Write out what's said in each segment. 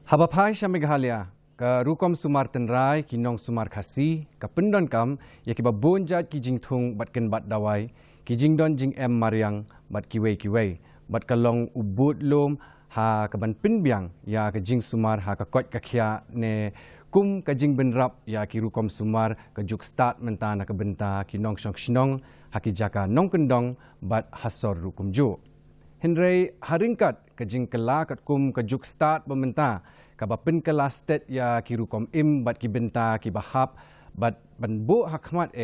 Habapai sa Meghalaya, ka Rukom Sumar tenrai ki nong Sumar khasi, ka pendon kam, ya ki babonjat ki jingthung bat ken bat dawai, ki jingdon jing mariang bat kiwei, bat kalong ubut lom ha ka ban pinbiang, ya ka jing Sumar ha ka kot ka khia ne kum ka jing benrap ya ki Rukom Sumar ka Juk Stad Mynta na ka benta ki nong syong shnong ha ki jaka nong kendong bat hasor Rukom jo. Henry haringkat ke jing kela kat kum ke Juk Stad Mynta ka bapin kela state ya ki Rukom bat ki benta ki bahap bat banbo hakmat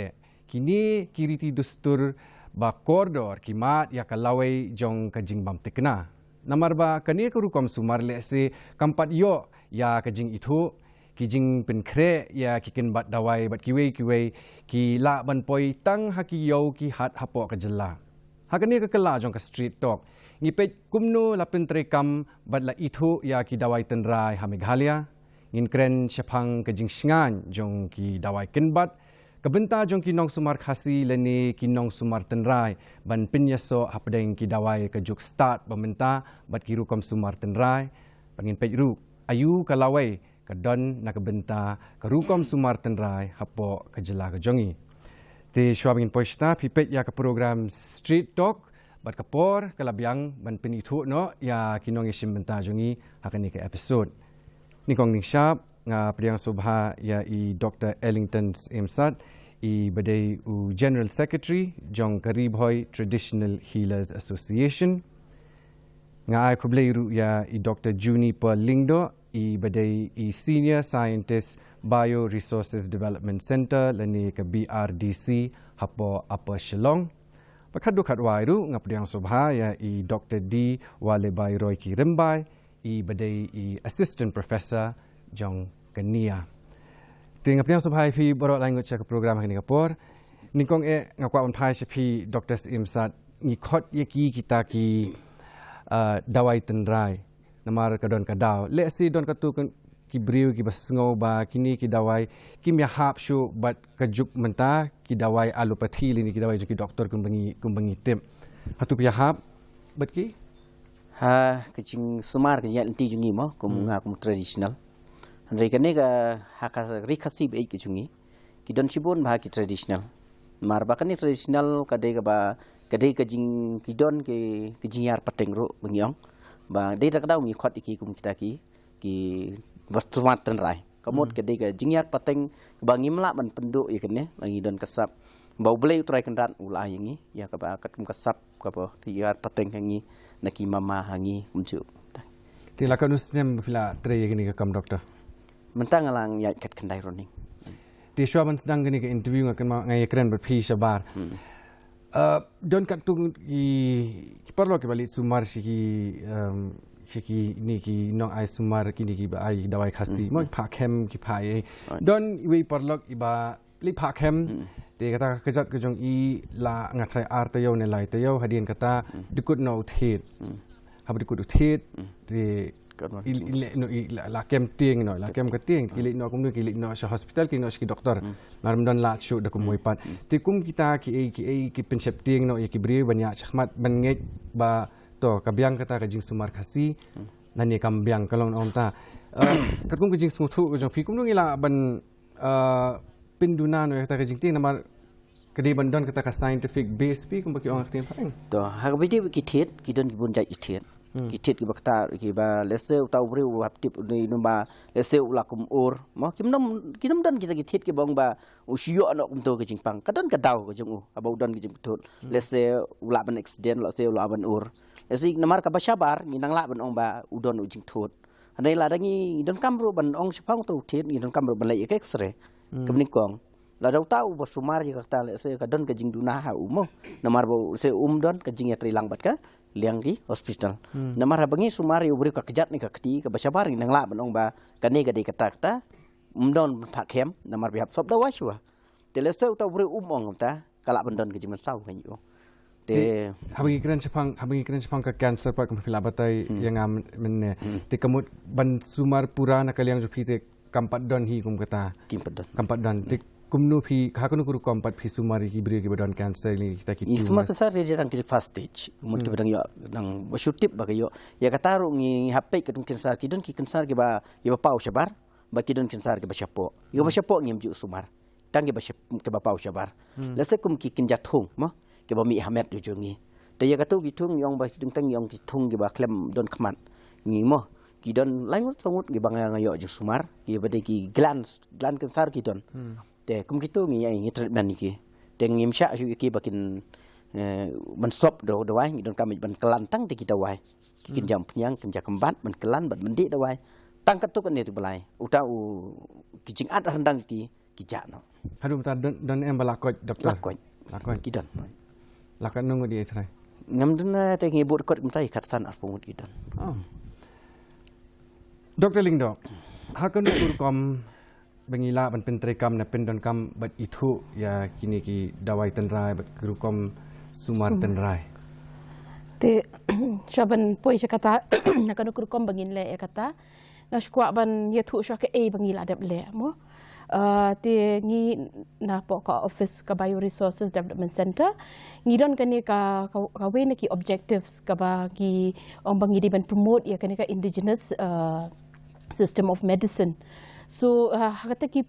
kini kiriti dustur ba koridor ki mat ya kalawai jong ka jing bam tikna namar ba kani ke Rukom Sumar le se kampat yo ya ka jing itu ki jing pen kre ya ki ken bat dawai bat kiwei ki la ban poi tang haki yo ki hat hapo ka jela hakani ka kela jong ka street talk ngipet kumno lapin trekam badla itu ya ki dawai tenrai ha Meghalaya ngin kren syapang ke jingsngan jong ki dawai kenbat kebenta jong ki nong Sumar khasi leni ki nong Sumar tenrai ban Jingpynïasoh Hapdeng ki dawai ke Juk Stad Mynta bat ki Rukom Sumar tenrai pangin pej ru ayu kalawai ke don na kebenta ke Rukom Sumar tenrai hapo ke jela ke jongi ti syawabin poista pipet ya ke program Street Talk bat kapor kalabiang ban penitu no ya kinong isim benta jongi akan ni ke episode ni kong ning syap nga priang subha ya i Dr. Ellington Imsat i badai u General Secretary jong karib hoy Traditional Healers Association nga ay kubleiru ya i Dr. Juniper Lingdo i badai i Senior Scientist Bio Resources Development Center lani ke BRDC hapo Upper Shillong Pakadu kadwai ru ngapriang subha ya i Dr. D. Wale Roy ki rembai i badai i Assistant Professor jong NEIAH. Ting ngapriang subha pi borok language ke program ini kapor. Ningkong ngakwa on pai pi Dr. Imsat ngikot yaki kita ki dawai tenrai namar kadon kadaw. Let's see don katu ki briu ki basngo ba kini ki dawai ki myahap shu bat ka Juk Mynta ki dawai alopati lini ki dawai ki doktor kumbangi tim hatu pyahap bat ki ha kecing Sumar ke yal ti jungi mo kum traditional handai kane ka haka rikasi be ki jungi ki don chibon ba ki traditional mar ba kane traditional kadai ka ba kadai ka jing ki don ke jingyar pateng ro bengyong ba dei tak daw mi khot iki kum kita ki Bertumat tenrai. Kamut ketika jingyat pateng bangi melak ban penduk ya kene lagi don kesap. Bau belai utrai kendat ulah yangi ya ka kat kesap ka apa tiat pateng yangi naki mama hangi unjuk. Tila kanusnya bila tre gini ke kam doktor. Mentang alang ya kat kendai roning. Ti syaban sedang gini ke interview ngakan ngai keren berpi sabar. Don kat tu ki perlu ke balik Sumar ki ni ki nong ai Sumar kini ki ba ai dawai khasi mo pakem ki pai don we parlok iba li pakem te kata kejat kejong i la ngatrai ar tayo ne lai tayo hadian kata dikut no thet hab dikut thet te no la kem tieng no la kem ka tieng ki no kum ki no sa hospital ki no ki doktor maram don la chu da kum moipat te kum kita ki pensep tieng no ki bri banyak chkhmat ban nge ba to kabyang kata ka jing Sumar khasi nani kambyang kalong onta katkung ka jing smuthu ka jong phi kum ngila ban pinduna no kata ka jing ting namar kadi bandon kata ka scientific base pi kum baki ong ting phang to ha bidi ki thet ki don ki bun jai thet ki thet ki bakta ki ba lese utau bri wap tip ni numba lese ulakum ur mo kim nom don kita ki thet ki bong ba usio no kum to ka jing pang kadon ka daw ka jong abau don ki jing thot lese ula ban accident lese ula ban ur Esi namar ka basyabar nginang la ban ong ba udon ujing thut. Handai la dangi don kamro ban ong sipang tu thet ni don kamro ban lai ek x-ray. Kemni kong. La dau tau bo Sumar ji ka ta le se ka don ka jing duna ha umo. Namar bo se don ka jing ya trilang bat ka liang ki hospital. Namar bangi Sumar yu bri ka kejat ni ka keti ka basyabar nginang la ban ong ba ka ni ka de ka ta don pakhem namar bihap sob da waswa. Tele se tau bri ong ta kala ban don ka jing sau kan yu. Habang keren sepang ke cancer pak kemfila batai yang men te kamut ban Sumar pura na kaliang jupi te kampat don hi kum kata kampat don te kumnu phi hakunu rukom pat phi sumari ki bri ki badon cancer ni kita ki Semua kesar dia datang ke fast stage. Mungkin kadang yo nang bersyutip bagi yo. Ya kata ngi HP ke cancer kidon ki cancer ke ba pau syabar. Ba kidon cancer ke ba syapo. Yo ba syapo ngi mju sumar. Tang ke ba ke ba pau syabar. Lase kum ki kinjat thung mo. Ke ba mi hamet jo ngi. Dia kata gitu yang bah tentang yang hitung giba klem don kemat ni mo kidon lain sangut giba ngayo je sumar giba de ki gland kansar kidon te kum gitu ngi treatment ni te ngim sya ki bakin mensop do wai kidon kami ban kelantang te kita wai kin jam penyang kenja kembat ban kelan ban mendi do wai tang ketuk ni tu belai utau kijing at rendang ki kijak no hadum ta don em balakot doktor lakot kidon lakot nunggu dia trai ngamduna te ngibut kot mtai katsan arpungut kita. Dr. Lingdo, hakanu rukom bengila ban pentrekam na pendon kam bat itu ya kini ki dawai tenrai bat rukom sumar tenrai. Te shaban poi kata hakanu rukom bengin le kata na skwa ban ye thu shwa ke e bengila dap le mo. Te ngi na po ka office ka bio resources development center ngi don kani ka we na ki objectives ka ba ki om bangi di ban promote ya kani ka indigenous system of medicine so kata ki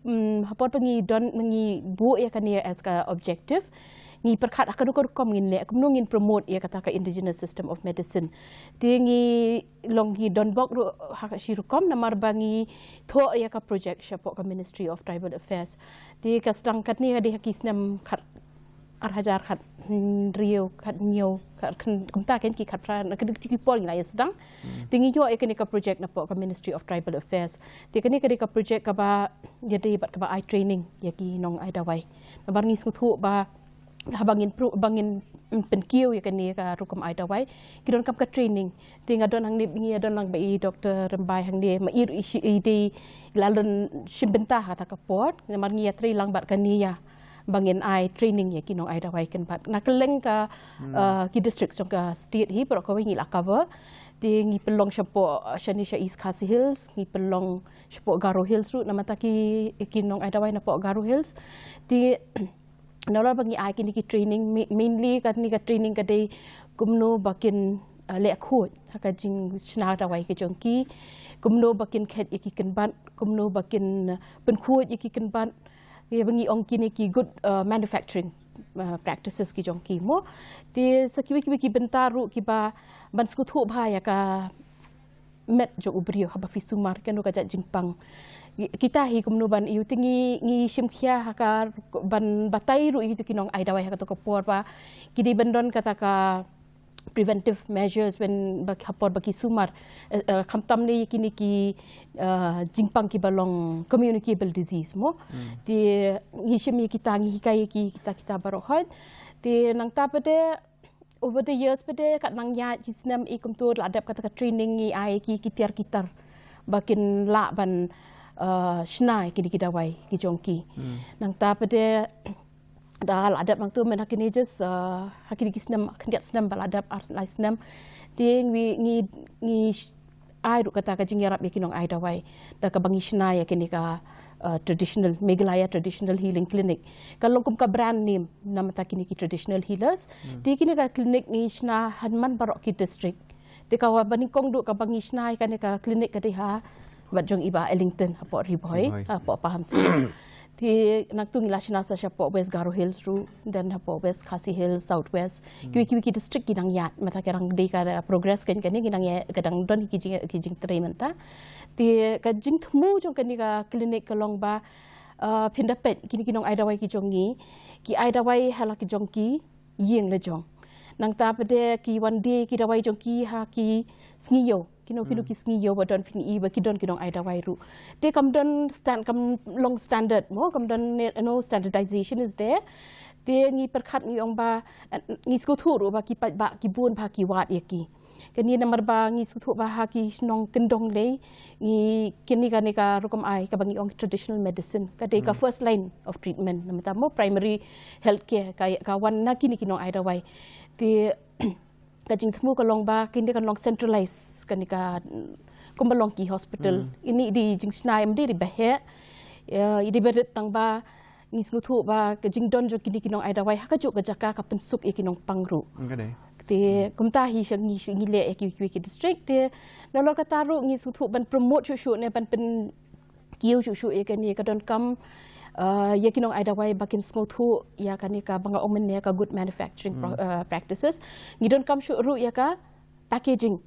hapot bangi don ngi bu ya kani as ka objective ngi perkhat akadu kom ngin le kumno ngin promote ya kata ka indigenous system of medicine ti ngi longi don bok ru hak shirukom namar bangi tho ya ka project shapo ka ministry of tribal affairs ti ka stangkat ni hadi hakisnam khat arhajar khat rio khat nyo khat kumta ken ki khat pran ka dik pol ngai sedang ti ngi yo ekani ka project napo ka ministry of tribal affairs ti kani ka project ka ba jadi bat ka ba eye training ya ki nong ai dawai nabar ngi suthu ba bangin penkiu ya kani ka rukom ai dawai kidon kam ka training tinga don hang ni bingi don lang bai doktor rembai hang ni ma ir di lalun shimbenta kata ka port namar ngi tri lang bat kani ya bangin ai training ya kinong ai dawai kan bat na keleng ka ki district jong ka state hi pro ko ngi la cover ti ngi pelong shapo shanisha east khasi hills ngi pelong shapo garo hills ru namata ki kinong ai dawai na po garo hills ti Nala bangi ai kini ki training mainly kat ni ka training ka dei kumno bakin le khot haka jing sna da wai ke jongki kumno bakin khet yaki kan ban kumno bakin pen khot yaki kan ban ye bangi ong kini ki good manufacturing practices ki jongki mo ti sakiwi ki bentaru ki ba ban sku thu bha ya ka met jo ubrio haba fi sumar kan ka jingpang kita hi kumno ban iu tingi ngi shimkhia haka ban batai ru itu kinong ai dawai haka to kapor pa kidi bandon kata ka preventive measures when bakapor baki sumar khamtam ni kini ki jingpang ki balong communicable disease mo ti ngi shimi kita ngi hikai ki kita barohot ti nang ta pade over the years pade kat nang ya kisnam ikum tu ladap kata ka training ngi ai ki tiar kitar bakin la ban shnai kini kidawai ki jongki nang ta pade dal adap mang tu men hakini just hakini kisnam kendiat snam bal adap arslai snam ting wi ngi ai ru kata ka jingyarap yakinong ai dawai da ka bangi shnai yakini ka traditional Meghalaya traditional healing clinic kalau kum ka brand name nama ta kini ki traditional healers ti kini ka clinic ngi shna hanman barok ki district ti ka wa banikong du ka bangi shnai ka ni ka clinic ka diha Bajong iba Ellington hapo riboy hapo paham si ti naktung ilashna sa hapo West Garo Hills ru then hapo West Khasi Hills Southwest ki district kinang yat mata kerang de ka progress kan kinang ya kadang don kijing treatment ti ka jing thmu jong kani ka clinic kalong ba phindapet kini kinong ai dawai ki jongi ki ai dawai hala ki jongki yeng le jong nang ta pade ki one day ki dawai jongki ha ki sngiyo kino ki sngiyo badon pini ba ki don kinong ai dawai ru te kam don long standard mo kam don no standardization is there te ngi perkhat ngi ong ba ngi sku thu ru ba ki pa ba ki bun ba ki wat yaki kani namar ba ngi sku thu ba ha ki snong kendong le ngi kini ka ne ka rukom ai ka bangi ong traditional medicine ka de ka first line of treatment namata mo primary health care ka wan na kini kinong ai dawai te ka jing thmu ka long ba kini kan long centralize kani ka kumbalong ki hospital ini di jingsnai mdi di bahe di bedet tang ba ngi ngutu ba ke jingdon jo kini kinong ai dawai haka jo ke jaka ka pensuk e kinong pangru te kumta hi shang ngi le e ki district te nolor ka taru ngi sutu ban promote shu ne ban pen kiu shu e kan ye ka don kam ya kinong ai dawai bakin ngutu ya kan ka banga omen ne ka good manufacturing practices ngi don kam shu ru ya ka packaging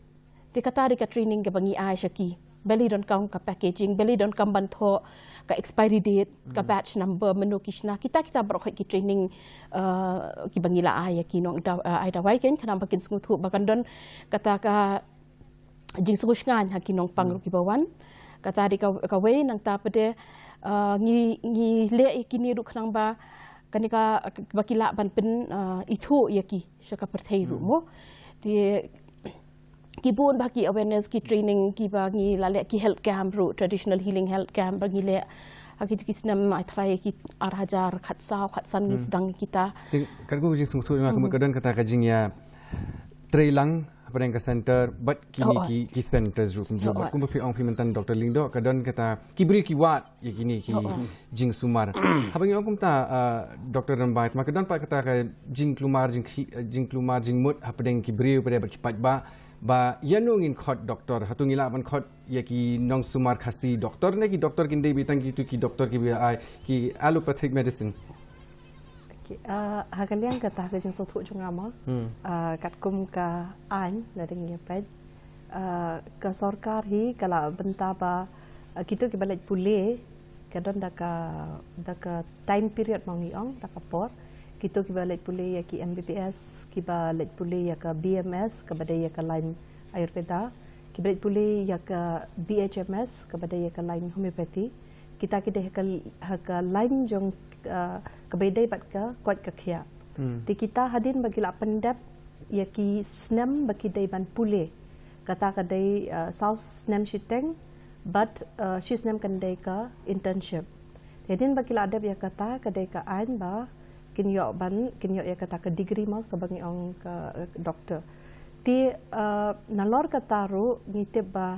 te kata ka training ke bangi ai shaki beli don kam ka packaging beli don kam ban tho ka expiry date ka batch number menu kishna kita berok ki training ki bangila ai ki nong ai dawai ken kana bakin sngutu bakan don kata ka jing sugusngan ha ki nong pang ki bawan kata di ka we nang ta pede ngi le ki ni ru khnang ba kanika bakila ban pen itu ya ki shaka perthai ru mo ti kibun bagi awareness ki training ki bagi lale ki health camp ru traditional healing health camp bagi le haki ki snam ai try ki arhajar khatsan ni sedang kita kan ko jing sungtu ma kemudian kata kajing ya trailang apa yang ke center but kini ki centers ru kumbu kumbu pi ong pimentan Dr. Lindo kadon kata ki beri ki wat ya kini ki jing sumar habang ong kumta Dr. Rambait maka don pa kata ka jing klumar jing mut apa yang ki beri pada ki patba ba yanung in khot doktor hatung ila ban khot ya ki nong sumar khasi doktor ne ki doktor kin dei bitang ki tu ki doktor ki ai ki allopathic medicine hagaliang kata ka jing sotu junga ma kat kum ka an la ding ye ped ka sarkar hi kala benta ba kitu ki balaj pule kadon daka time period mangi ong daka por kita kiba let pulih ya ki MBBS, kiba let pulih ya ke BMS, kepada ya ke line Ayurveda, kiba let pulih ya ke BHMS, kepada ya ke line homeopathy. Kita ke line jong kebedai bat ke kuat ke kia. Ti kita hadin bagi la pendap ya ki snam bagi dai ban pulih. Kata kadai South snam shiteng, but she snam kandai ke internship. Hadin bagi la adab ya kata kadai ke ain ba kinyo ya kata ke degree mal ke bangi ong ke doktor ti nalor kata ru ngitip ba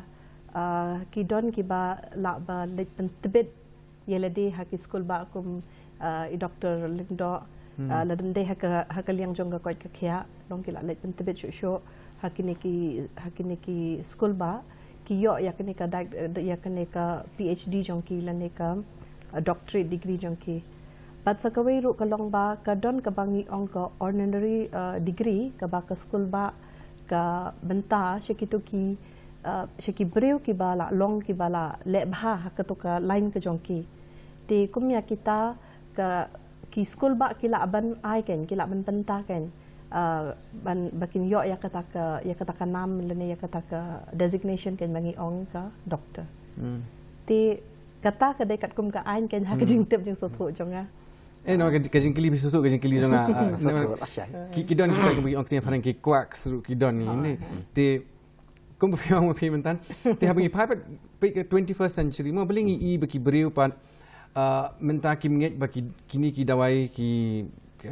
kidon kiba la ba let pentebet yelade haki school ba kum I Dr. Lindo ladem de hakal yang jong ka ke khia long kila let pentebet sho hakini ki school ba kiyo yakni ka PhD jong ki lane ka doctorate degree jong ki But sa kawai ru kalong ba kadon kabangi ong ka ordinary degree ka ba ka school ba ka benta syakitu ki syaki breu ki bala long ki bala le bha ka to ka line ka jongki ti kumya kita ka ki school ba kila ban ai ken kila ban benta ken ban bakin yo ya kata ka nam lene ya kata ka designation ken bangi ong ka doctor ti kata ka dekat kum ka ain ken ha ka jing tip jing so tho jonga no kajing kili bisu kajing kili jonga kidon kita kembali ong tiap hari ki kuak seru kidon ni te kumbu piang mo pimentan te habang ipapat pe 21st century mo belingi I baki beriu pat menta ki menget baki kini ki dawai ki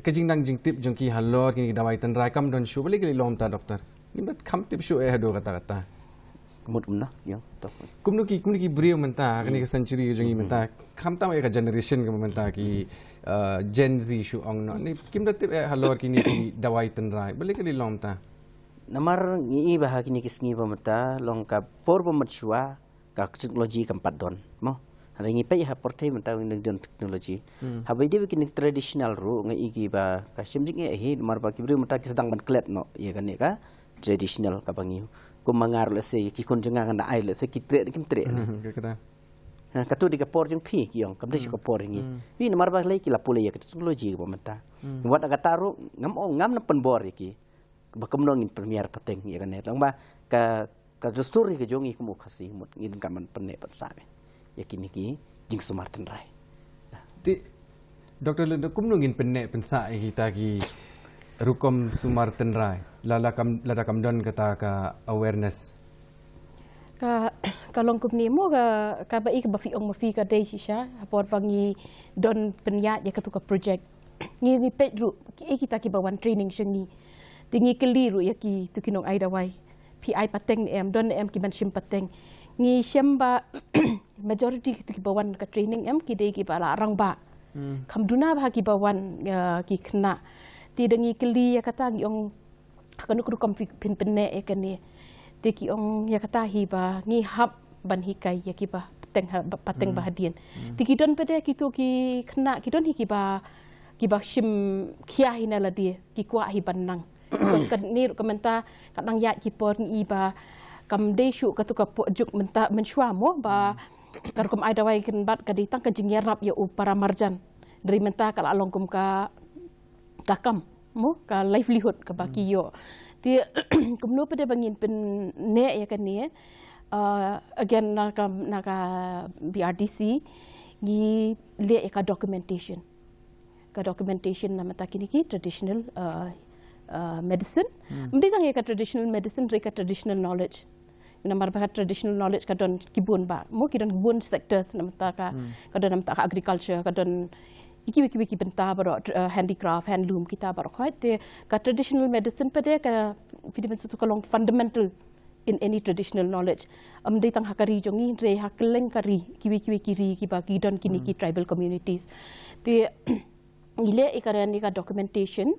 kajing dang jing tip jong ki halor kini ki dawai tan rai kam don shu beli kali lom ta doktor ni bat kam tip shu hado kata Kemud umna yo to. Kumnu ki beriu menta kini ke century jong I menta kam ta ka generation ke menta ki Gen Z shu ong no ni kim datip halor kini ki dawai tan rai beli kali lom ta Namar ngi bah kini kisngi pamata long ka por pamatsua ka teknologi keempat don mo hari ngi pe ha porte menta ng don teknologi habai dia kini traditional ru ngi ki ba ka simjing hi namar ba kibri menta ki sedang ban klet no ya kan ka traditional ka bangiu ko mangar le se ki kon jenga kan ai le se ki tre kim tre kata katu di kapor jeng pi ki yong kamde si kapor ngi wi namar ba le ki la pule ya teknologi ko menta wat aga taru ngam na penbor ki ba kamnong in premier pateng ya kan long ba ka story ke jongi ko mo khasi mut ngin kan man penne pat sa ya kini ki jing sumarten rai ti Dr. Lindo kumnong in penne pensa kita ki Rukom Sumarten rai lada kam don kata ka awareness ka long kup ni mo ka ba ik ba fi ong ma fi ka dei shisha apor bangi don penya ya ka tu ka project ni pet ru ki kita ki ba wan training shengi tingi keliru ya ki tu kinong ai dawai pi ai pateng em don em ki ban shim pateng ni shamba majority ki tu ki ba wan ka training em ki dei ki ba la rang ba Kamduna bah ki bawan ki kena. Ti dengi keli ya kata ngiong kanu rukom pin ya kani. Ti ki ong ya kata hi ba ngi hap ban hikai ya ki ba pateng bahadian. Ti kidon pede kitu ki kena kidon hi ki ba shim kia hina la dia ki kwa hi banang. Kan ni komenta kadang ya ki por ni ba kam de shu ka tu ka juk menta menshwa mo ba karkum ai dawai ken bat ka ditang ka jingyarap ya para marjan dari menta ka alongkum ka takam mo ka livelihood ka baki yo ti kumno pede bangin pen ne ya kan ni again naka BRDC ni le ka documentation na mata kini ki traditional medicine mesti tang ya ka traditional medicine reka traditional knowledge namar bah traditional knowledge kadon kibun ba mo kidon kibun sectors namta ka kadon namta ka agriculture kadon iki benta baro handicraft handloom kita baro khoi te ka traditional medicine pade ka vitamin sutu kalong fundamental in any traditional knowledge amde tang hakari jongi re hakleng kari kiwi kiri ki ba kidon kini ki tribal communities te ile ikaran ni ka documentation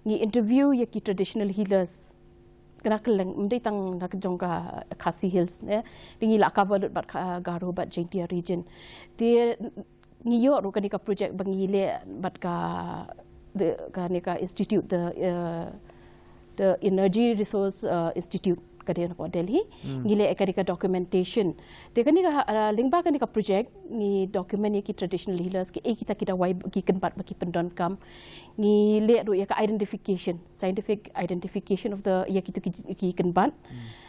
ni interview ya ki traditional healers kena keleng mesti tang nak jongka Khasi Hills ne dingi la cover bat Garo bat Jingpynïasoh region ti ngiyo ru kanika project bangile bat ka kanika institute the energy resource institute kadena ko Delhi ngile kanika documentation te kanika lingba kanika project ni document ki traditional healers ki kita wai ki kenbat baki pendon kam ni le ru ya ka identification scientific identification of the ya ki kenbat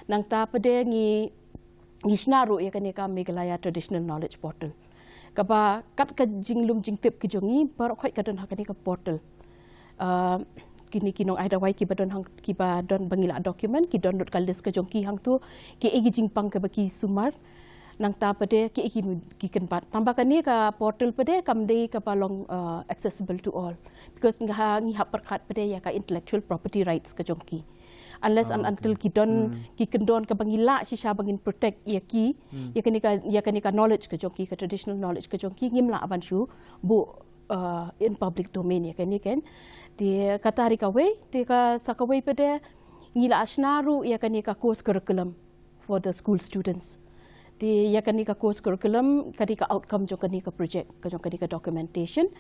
nang ta pade ni snaru ya kanika Meghalaya traditional knowledge portal kaba kat ka jinglum jingtip ki jongi bar khoi kadon kanika portal kini kinong ai dawai ki badon hang ki ba don bangila document ki download ka list ka jongki hang tu ki igi jingpang ka baki Sumar nang ta pade ki kenpat tambahkan ni ka portal pade kam dei ka palong accessible to all because ngi hap perkhat pade ya ka intellectual property rights ka jongki unless and until ki kendon ka bangila shisha bangin protect ya kani ka knowledge ka jongki ka traditional knowledge ka jongki ngimla aban shu bu in public domain ya kani kan ti kata hari kawe ti ka sakawe pada ngila asnaru ya kani ka course curriculum for the school students ti ya kani ka course curriculum kani ka outcome jo kani ka project ka jo kani ka documentation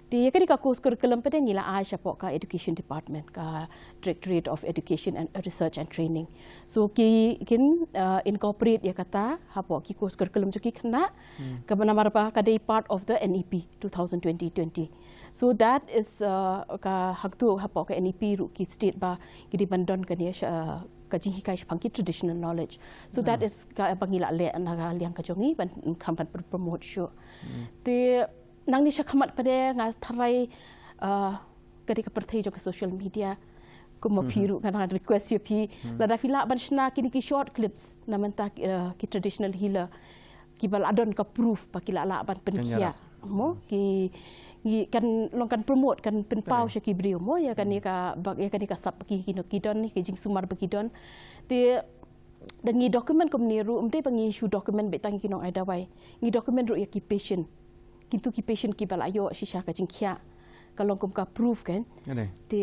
ti ya kani ka course curriculum pada ngila Aisha pok ka education department ka Directorate of Education and Research and Training so kin incorporate ya kata hapo ki course curriculum jo ki kena ka namar pa ka part of the NEP 2020 so that is ka haktu hapo ka NEP ru ki state ba ki di bandon ka ni ka jinghikai pangki traditional knowledge so that is ka bangila le na liang ka jongi ban kampan promote show te nang ni shakhamat pade nga tharai kadi ka perthai jo ka social media ko mo phiru kana request yo phi lada fila ban shna kini ki short clips namanta ki traditional healer ki bal adon ka proof pa kila la ban penkia mo ki kan longkan promote kan penpau syaki brio mo ya kan ka sap ki kidon ni ki jing Sumar begidon te dangi dokumen komniru umte pangi issue dokumen betang kinong ai dawai ngi dokumen ru ya ki patient ki bal ayo shisha ka jingkhia kalong kum ka proof kan te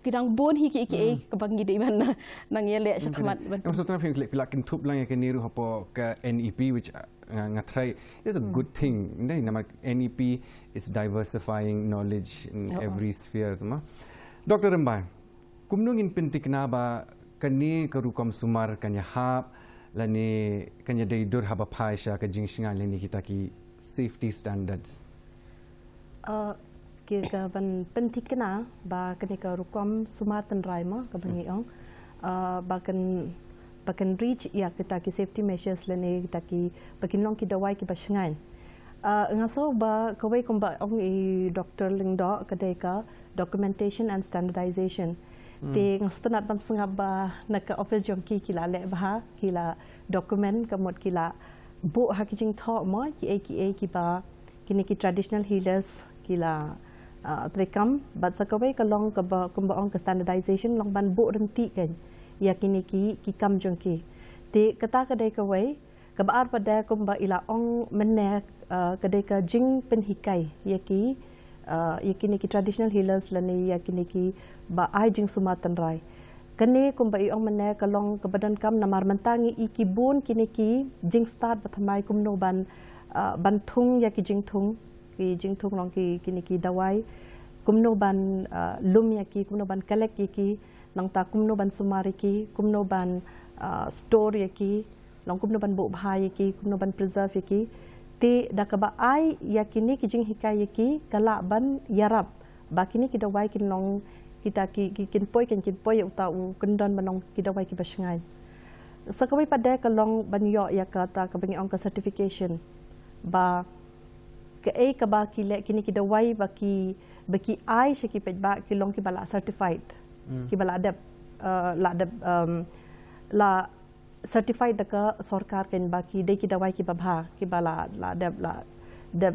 kidang bon hi ki ka bangi de man nang yele shakmat maksudnya pilak kentup lang ya keniru hapo ke NEP which ngatrai is a good thing ndai nama NEP is diversifying knowledge in every sphere tuma Dr. Mbai kumnungin pentikna ba kani ka Rukom Sumar kanya hap lani kanya deidur haba paisha ka jingsinga lani kita ki safety standards kira ban pentikna ba kani ka Rukom Sumar tenrai ma ka bangiong bakan reach ya kita ki safety measures lene kita ki bakin long ki dawai ki basengan ngaso ba kawai komba ong i doctor lingdo kadai ka documentation and standardization te ngaso tanat ban sengab ba nak office jong ki kila le ba kila document kamot kila bu hakijing tho mo ki ba kini ki traditional healers kila trekam bat sakawai ka long ka ba komba ong ka standardization long ban bu renti kan ya kini ki kam jongki te kata kadai kawai kabar pada komba ila ong menek kedai ka Jingpynïasoh yaki niki traditional healers lani yaki niki ba ai jing Sumar tenrai kene kumba iong mene kalong kebadan kam namar mentangi iki bun kiniki Jingstad bathamai kumno ban thung yaki jingthung long ki kiniki dawai kumno ban lum yaki kumno ban kalek yaki nang ta kumno ban Sumar yaki kumno ban store yaki long kumno ban bo bhai yaki kumno ban preserve yaki ti dakaba ai yakini ki jing hikai yaki kala ban yarap bakini ki dawai kin long kita kin poi uta u kendon banong ki dawai ki basengai sakawai pada kalong ban yo ya kata ka bangi ong ka certification ba ke ka ba ki le kini ki dawai baki ai shiki pej ba ki long ki bala certified ki bala adab la certified daka sarkar ken baki dei ki dawai ki babha ki bala la deb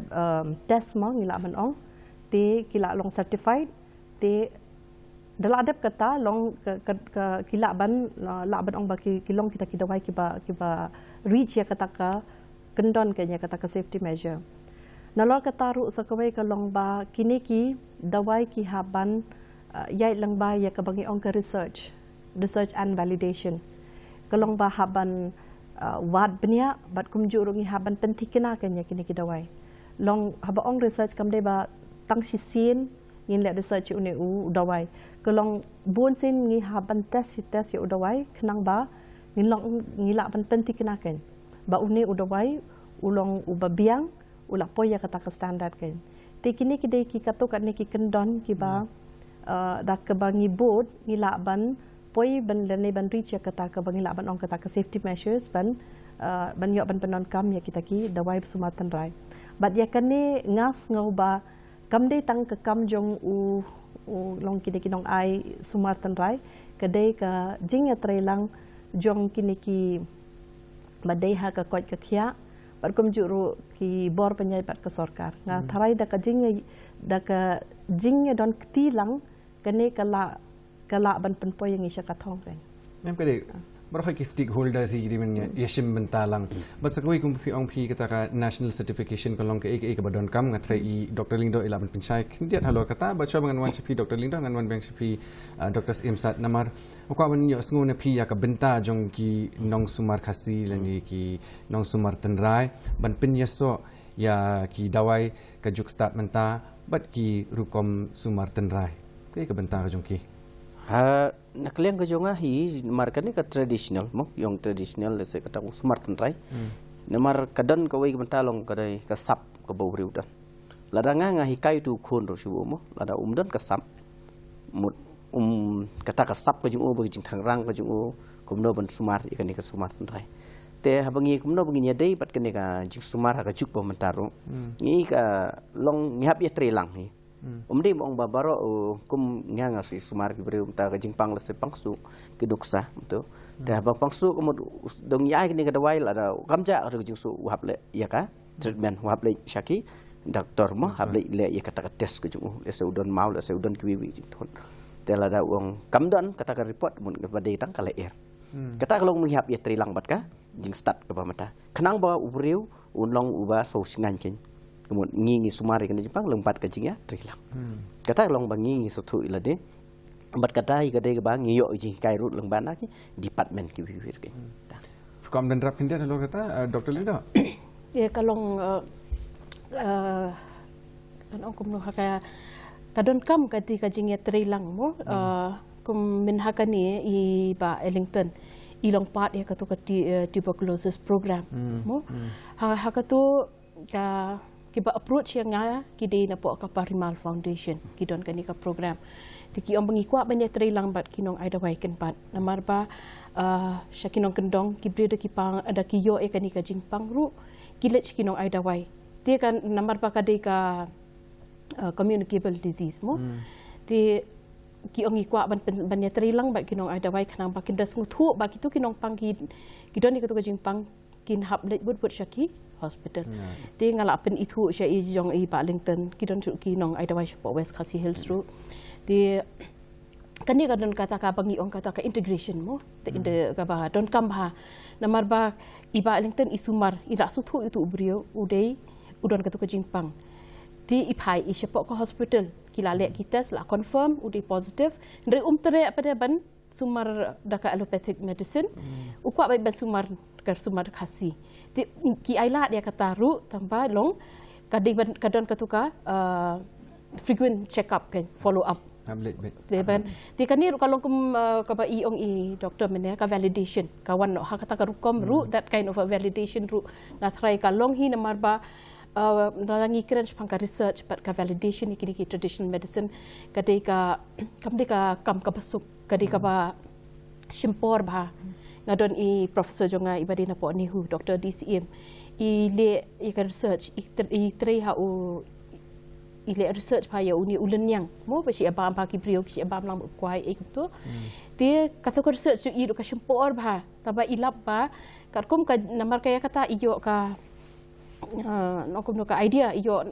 test mo ngila ban ong te kila long certified te dala adab kata long kila ban la ban ong baki kilong kita ki dawai ki ba reach ya kata ka kendon kenya kata ka safety measure nalor kata ru sakawai ka long ba kini ki dawai ki haban yai lang ba ya ka bangi ong ka research and validation kalong ba haban wad benya bat kumju rungi haban pentikena kenya kini ki dawai long haba ong research kam de ba tang sisin ngin le research une u dawai kalong bon sin ngi haban test ya dawai kenang ba ngilong ngila ban pentikena ken ba une u dawai ulong u babiang ula poya kata ka standard ken ti kini ki de ki kato kan ki kendon ki ba da ke bangi board ngila ban poi ban lene ban reach ya kata ka bangi laban ong kata ka safety measures ban yo ban penon kam ya kita ki dawai Sumar tenrai bat ya kane ngas ngau ba kam de tang ka kam jong u long kini kinong ai Sumar tenrai kedai ka jing ya trelang jong kini ki badai ha ka koi ka khia bat kum juru ki bor penyai bat ka sarkar nga tharai da ka jing ya don ktilang kane kala ban penpoy yang isya kathong kan nam kade barokha ki stakeholders di men yeshim bentalang but sakoi kum pi ong pi kata ka national certification kolong ke ek badon kam ngatrai i Dr. Lindo ila ban pensai kindiat halo kata ba choba ngan wan pi Dr. Lindo ngan wan bang pi Dr. Jingstad namar ko ban yo sngu ne pi ya ka benta jong ki nong Sumar khasi lani ki nong Sumar tenrai ban Mynbarim ya ki dawai ka Juk Stad Mynta bat ki Rukom Sumar tenrai ke benta ka jong ki nakliang ka jonga hi markan ni ka traditional mo yung traditional se kata Sumar tenrai namar kadon ka wei bentalong ka dai ka sap ka bawriu dan ladanga nga hikai tu khon ro shu mo lada dan ka sap mut kata ka sap ka jung o jing thang rang ka jung o kumno ban Sumar ikan ni ka Sumar tenrai te habangi kumno bangi nya dei pat ka ni ka jing Sumar ka juk pa mentaro ngi ka long ngap ya trelang hi umdi mong babaro kum nganga si Sumar ki beri umta ka jingpang la se pangsu ki duksa to da ba pangsu kumud dong yai ni ka dawai la da kamja ka jingsu wahab le ya ka treatment wahab le shaki doktor mo hab le ya kata ka test ka jungu le se udon mau le se udon ki wi jing thon te la da wong kamdan kata ka report mun ka badai tang ka le er kata kalong menghap ya trilang bat ka Jingstad ka ba mata kenang ba ubriu unlong uba so singan ken kemudian ngingi Sumar kan Jepang lempat ke jing ya trilang kata long bangi sotu ilade empat kata i kade bang yo jing kai rut lengban lagi department ki wir ke kom dan rap kindia lo kata Dr. Lindo ya kalong kan ong kumno haka kadon kam kati ka jing ya trilang mo kum min hakani i ba Ellington ilong part ya katu kati tuberculosis program mo hakatu ka kiba approach yang ngaya kide na po ka Parimal Foundation kidon kani ka program tiki om bangikwa banya trilang bat kinong ai dawai ken pat namar ba syakinong kendong kibre de kipang ada kiyo e kani ka jingpang ru kilet kinong ai dawai ti kan namar ba kade ka communicable disease mo ti ki ong ikwa banya trilang bat kinong ai dawai kanang ba kindas nguthu ba kitu kinong pang kidon ni ka jingpang kin hab let but syaki hospital. Ti ngalak pen itu sya i jong i Arlington kidon ki nong ai dawai po West Khasi Hills ru. Ti kani kadon kata ka bangi ong kata ka integration mo te inde ka ba don kam ba namar ba i Arlington i Sumar i rak suthu itu brio udai udon katu ke Jingpang. Di ipai isepok ke hospital. Kila lek kita selah confirm udah positif. Dari tere pada ban sumar daka allopathic medicine. Ukwa baik ban sumar khasi. Di ki ailat dia kata ru tambah long kadon ketuka frequent check up kan, follow up. Deban ti kani kalau kum ka i doktor mene ka validation kawan no kata ka rukom ru that kind of a validation ru na try ka long hi namar ba nalangi keren pangka research but ka validation ikini ki traditional medicine kadai ka kam ka basuk kadai ka ba shimpor ba ngadon i professor jonga ibadi na po ni hu doktor DCM i le i ka research i try ha u ile research paya uni ulen yang mo besi abang pagi brio ki abang lang kuai ek tu dia kata ko research i do ka shimpor ba taba ilap ba kat kum ka namar kaya kata iyo ka no kum no ka idea iyo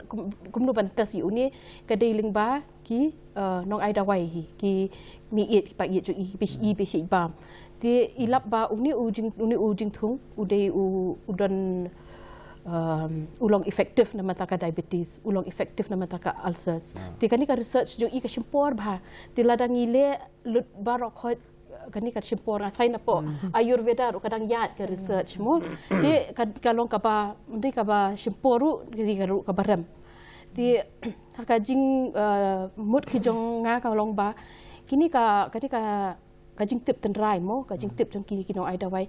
kum no bantas i uni ka dealing ba ki nong ai da wai ki ni it pa i i besi bam dia ilap ba uni ujing thung udai udon ulong efektif na mataka diabetes, ulong efektif na mataka ulcers. Ti kani ka research jo i ka shimpor ba. Ti ladang ile lut barok hot kani ka shimpor na try na po ayurveda ro kadang yat ka research mo. Ti kalong ka ba ndi ka ba shimporu di ka ru ka baram. Ti ka jing mut ki jong nga ka long ba kini ka jing tip tenrai mo ka jing tip jong ki no ai dawai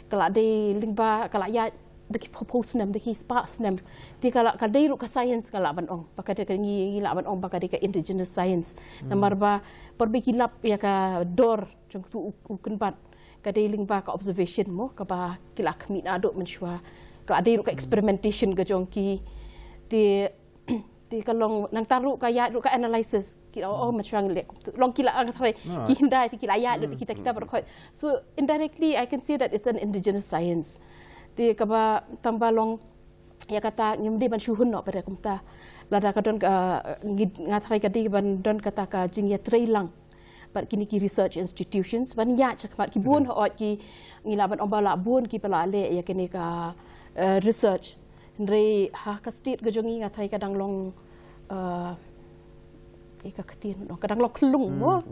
kala de lingba kala yat deki propose nam deki sparks nam ti kala kadai ru ka science kala ban ong pakade ka ngi la ban ong pakade ka indigenous science namar ba perbiki lap ya ka dor jong tu ukenbat kadai ling ba ka observation mo ka ba kila kmi na do menshwa kala dai ru ka experimentation ka jong ki ti kalong nang taru ka ya ru ka analysis kila menshwa le long kila ang try ki hindai ti kila ya kita berkhot so indirectly I can say that it's an indigenous science. Di kaba tambalong ya kata nyemdi ban syuhun no pada kumta lada kadon ngatrai kadi ban don kata ka jing ya trailang bat kini ki research institutions ban ya cakmat ki bun ho ki ngilaban ombala bun ki pala le ya kini ka research ndre ha ka state gajongi ngatrai kadang long ika ketin no kadang lo kelung mo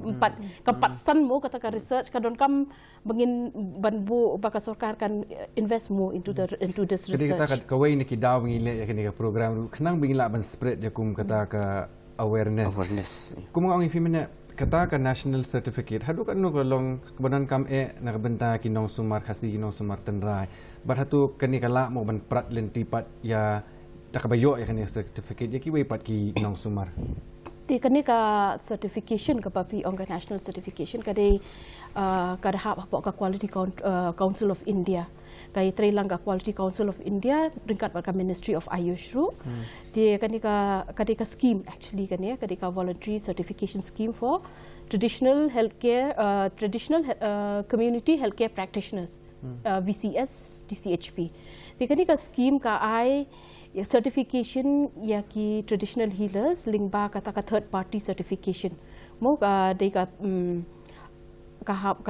empat san mo kata ka research kadon kam bangin banbu baka sarkar kan invest more into this research. Jadi kita kawai ni kidaw ngile ya kini ka program ru kenang bingila ban spread ya kum kata ka awareness. Kum ngang pimena kata ka national certificate hadu kan no long kebadan kam na benta kinong sumar khasi kinong sumar tenrai. Bar hatu kani kala mo ban prat lentipat ya takabayo ya kani certificate ya ki wei pat ki kinong sumar. Di kani ka certification ka papi ong ka national certification kadai kada hap ka quality council of India kai trailang ka quality council of India ringkat ka ministry of Ayush ru di kani ka scheme actually kani ka voluntary certification scheme for traditional community healthcare practitioners VCS DCHP di kani ka scheme ka ai certification ya ki traditional healers lingba kata ka third party certification mo ka de ka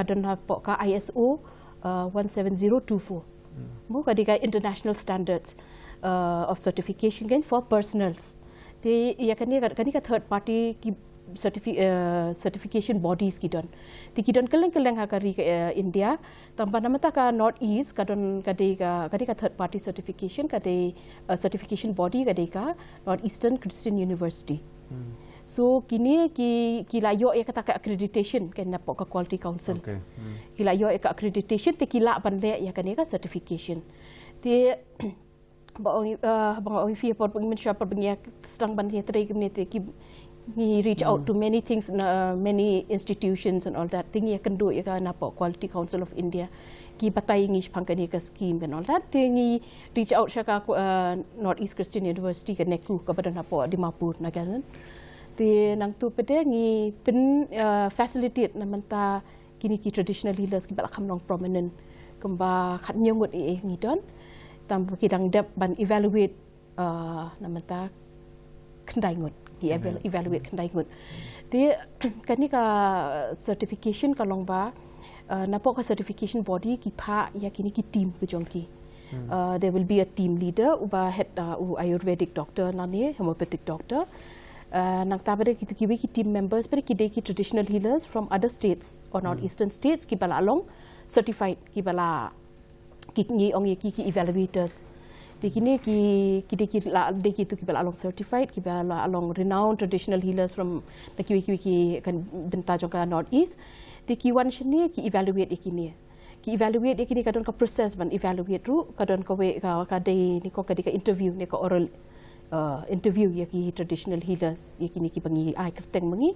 don ka ISO 17024 mo ka de ka international standards of certification again for personals te ya kani ka third party ki certification bodies kidon keleng ha kari India tanpa nama ta ka North East kadon kadi ka third party certification kadi certification body kadi ka North Eastern Christian University. So kini ki layo ya kata ka accreditation kan napok ka quality council. Ki layo ya ka accreditation te kila pande ya kani ka certification. Te bang fi por pengin shop pengin sedang ban ya teri community ki he reach out to many things, many institutions and all that thing ya kendo ya kan apa Quality Council of India ki patai ngi pangkani ka scheme and all that thing he reach out syaka North East Christian University kan neku kepada apa di Mapur nagan ti nang tu pede ngi pen facilitate namanta kini ki traditional healers ki balakam nong prominent kemba khat nyungut ngi don tam kidang dep ban evaluate namanta kendai ngut ki evaluate kendai ngut ti kani ka certification kalong ba napok ka certification body ki pha ya kini ki team ku jongki There will be a team leader uba head Ayurvedic doctor nani homeopathic doctor. Nang tabare kita kiwi ki team members pada kide ki traditional healers from other states or northeastern states ki bala along certified ki bala ki ngi ong ki evaluators. Di kini ki la de ki tu ki bala along certified ki bala along renowned traditional healers from the kiwi kan benta jongka northeast. Di ki wan shini ki evaluate ikini. Ki evaluate ikini kadon ka process ban evaluate ru kadon ka we ka day ni ko ka interview ni ka oral interview ya ki traditional healers ya kini ki bangi ai kerteng bangi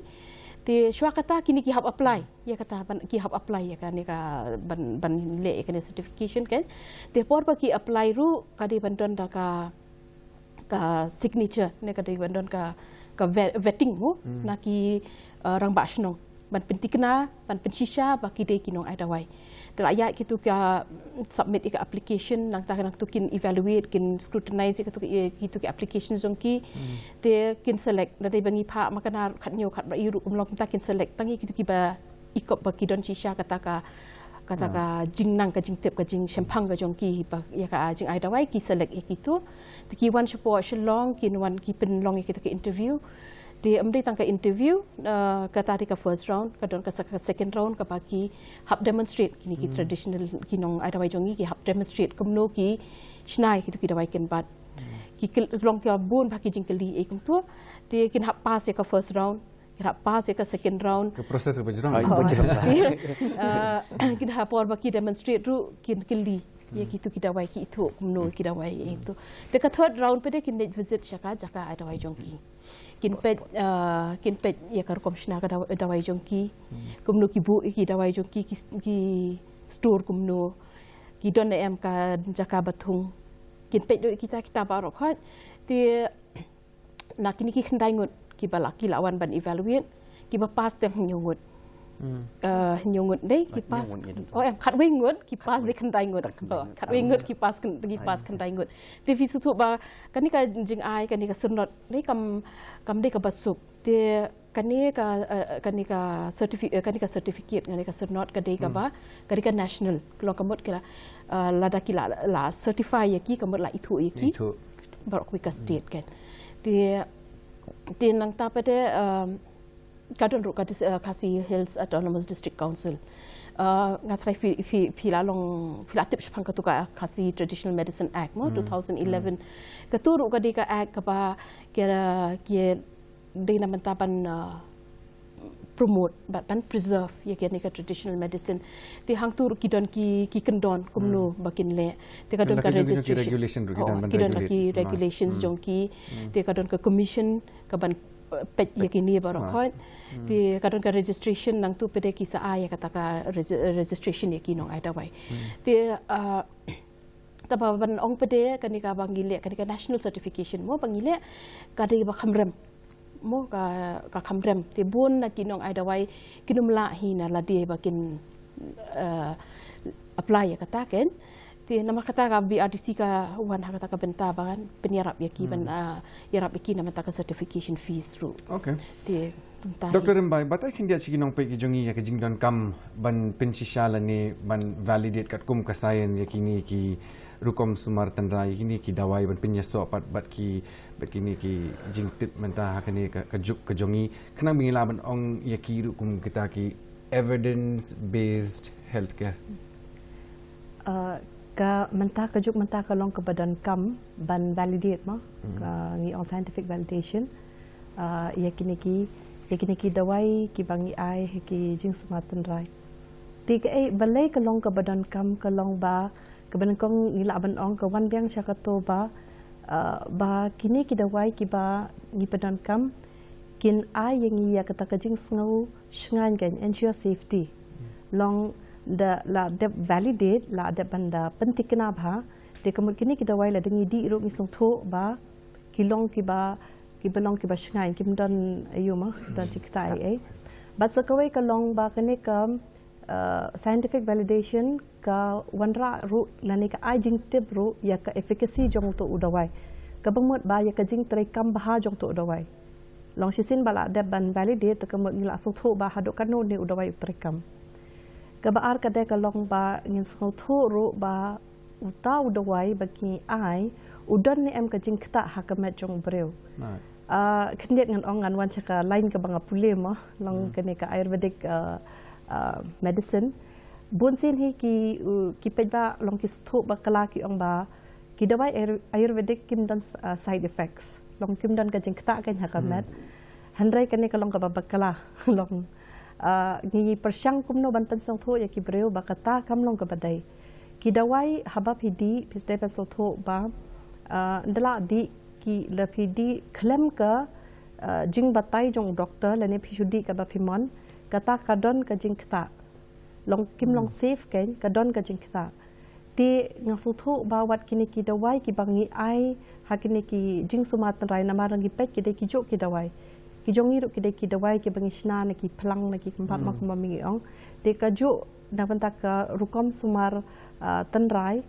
te shwa kata kini ki hab apply ya kata ban ki hab apply ya kan ka ban le kan certification kan te por ba ki apply ru ka de bandon da ka signature ne ka de bandon ka vetting mu na ki rang ba shnong ban pentikna ban penshisha ba ki de kinong ai dawai terayat gitu ka submit ke application nang tak nang tu kin evaluate kin scrutinize gitu ke application zongki te kin select dari bangi pha makana khat nyo khat ba iru umlok ta kin select tangi gitu ki ba ikop ba ki don shisha kata ka jing nang ka jing tep ka jing shempang ka jongki ba ya ka jing ai dawai ki select gitu te ki wan support shlong kin wan ki pen long gitu ke interview di amde tangka interview kata di ka first round kadon ka second round ka baki hab demonstrate kini ki traditional kinong adawai jongi ki hab demonstrate kumno ki shnai ki dawai ken bat ki long ka bun baki jingkeli e kum tu ti kin hab pass ka first round kin hab pass ka second round ke proses ke bajrang kin hab por baki demonstrate ru kin keli ya gitu kita wai ki itu kumno kita wai itu te ka third round pede kin visit jaka adawai jongki kin pet ya kar komshna ka dawai jongki kumno ki bu ki dawai jongki ki store kumno ki don em ka jaka bathung kin pet kita barok hat te nak kini ki khandai ngut ki balaki lawan ban evaluate ki ba pass tem nyungut nyungut deh ki pas em khat wing ngut ki pas de khandai ngut khat wing ngut ki pas khandai ngut te vi su thu ba kan ni ka jing ai kan ni ka sunot ni kam de ka basuk te kan ni ka certificate kan ni ka sunot ka de ka ba kan ni ka national lo kamot kila lada kila la certify ya ki kamot la itu ki barok wi ka state kan te nang ta pede kadon ru kasi Hills Autonomous District Council ngatrai filatip shpang katuka kasi Traditional Medicine Act mo 2011 katuru kadi ka act kapa kira de na mentapan promote ban preserve ya kini ka traditional medicine ti hang tur kidon ki kendon kumno bakin le ti kadon ka registration kidon ki regulations jongki ti kadon ka commission ka ban pet yakini barokot ti kadon ka registration nang tu pede ki sa ya kata ka registration yakinong ai dawai ti tababan ong pede kanika bangile kanika national certification mo bangile kadi ba khamrem mo ka khamrem ti bun na kinong ai dawai kinumla hina ladi bakin apply ya kata ken ti nama kata ka BRDC ka wan kata ka benta ban penyarap yaki ban yarap yaki nama ta ka certification fees through okay ti Dr. Mbai batai kindia chikinong pe kijongi ya kijingdon kam ban pensishala ni ban validate kat kum kasayan yakini ki Rukom Sumar tandrai kini ki dawai ban Mynbarim bat kini ki Jingstad Mynta hakani ka juk kejongi kenang bingila ban ong yaki rukum kita ki evidence based healthcare ka mentah kejuk mentah kalong ke badan kam ban validate mo ngi on scientific validation ya kini ki dawai ki bangi ai ki jing sumatan rai tiga balai kalong ke badan kam kalong ba ke badan kong ngila ban ong ke wan biang syakato ba kini ki dawai ki ba ngi badan kam kin ai yang ya kata ke jing ngau shngan kan ensure safety long la de validate la de banda pentikna bha te kamut kini ki dawai la dengi di ro ngisong tho ba kilong ki ba shngai kim don ayuma don tikta ai but sakawai kalong ba kene kam scientific validation ka wanra ru lani ka ajing tip ru ya ka efficacy jong to udawai ka bangmot ba ya ka jing trai kam ba jong to udawai long sisin bala de ban validate kamut ngila song tho ba hadok kanu ni udawai trai kam kabaar kadai kalong ba ngin song thu ru ba utau dawai bagi ai udan ni em ka jingkta hakamat jong breu kendiat ngan ong ngan wan chaka lain ka banga pule ma long kene ka ayurvedic medicine bun sin hi ki pejba long ki stho ba kala ki ong ba ki dawai ayurvedic kim dan side effects long kim dan ka jingkta kan hakamat handrai kene ka long ka bakala long ngi persyang kumno bantan song tho ya ki breu ba kata kam long ka badai ki dawai habab hidi pisdai pa so tho ba ndala di ki lapi di klem ka jing batai jong doktor lane phishudi ka ba phimon kata kadon ka jing kta long kim long safe ken kadon ka jing kta ti ngasu tho ba wat kini ki dawai ki bangi ai hakini ki jing sumat rai namarang ki pet ki de ki jok ki dawai ki jongi ru ki de ki dawai ki bangi sna na ki plang na ki kempat mak mami ong te ka jo na panta ka rukom sumar tanrai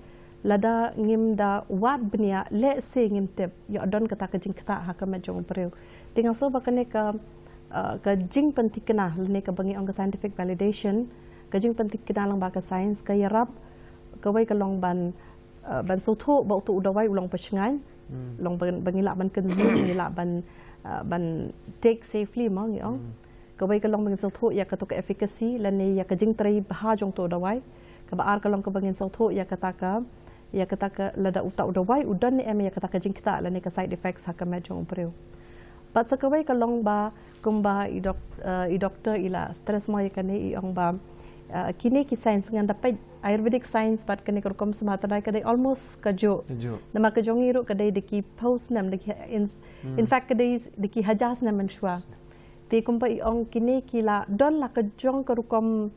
lada ngim da wat benia le se ngim tep yo adon kata ka jing kata hakam jong breu tingang so bakane ka jing pentikna lene ka bangi ong ka scientific validation ka jing pentikna lang ba ka science ka yarap ka wai ka long ban so tho ba tu dawai ulong pasngai long bangi la ban consume ni la ban take safely mo ngi ong ka wai ka long bangi so tho ya ka to ka efficacy lene ya ka jing trai ba jong to dawai ka ba ar ka long ka bangi so tho ya kata ka lada uta udawai udan ni em ya kata ka jingkta la ni ka side effects hakam jong breu pat sakawai ka long ba kumba i doctor ila stress mo ya kane i ong ba kini ki science ngan dapat ayurvedic science pat kane rukom sumatrai kadai almost ka jo nama ka jongi ru kadai deki post nam deki in fact kadai deki hajas nam manshwa te kumpa i ong kini kila don la ka jong ka rukom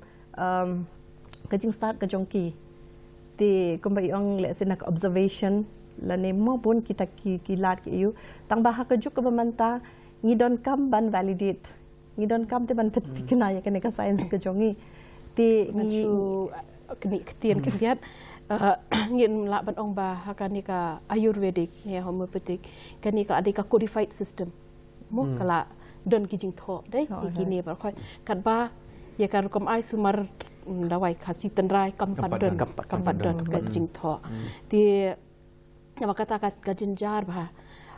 ka jingstad ka jongki ti kumbai ong le sinak observation lane mo pun kita kilat ki yu tang bah ka juk ka bamanta ngidon kam ban validate ngidon kam te ban petikna ya kene ka science ka jongi ti ngi kini ketien ketiat ngin la ban ong ba hakani ka ayurvedic ya homeopathic kani ka adika codified system mo kala don ki jing tho dei kini ba khoi kat ba ya ka rukom ai sumar dawai khasi tenrai kampadon ka jing tho ti nama kata ka jinjar ba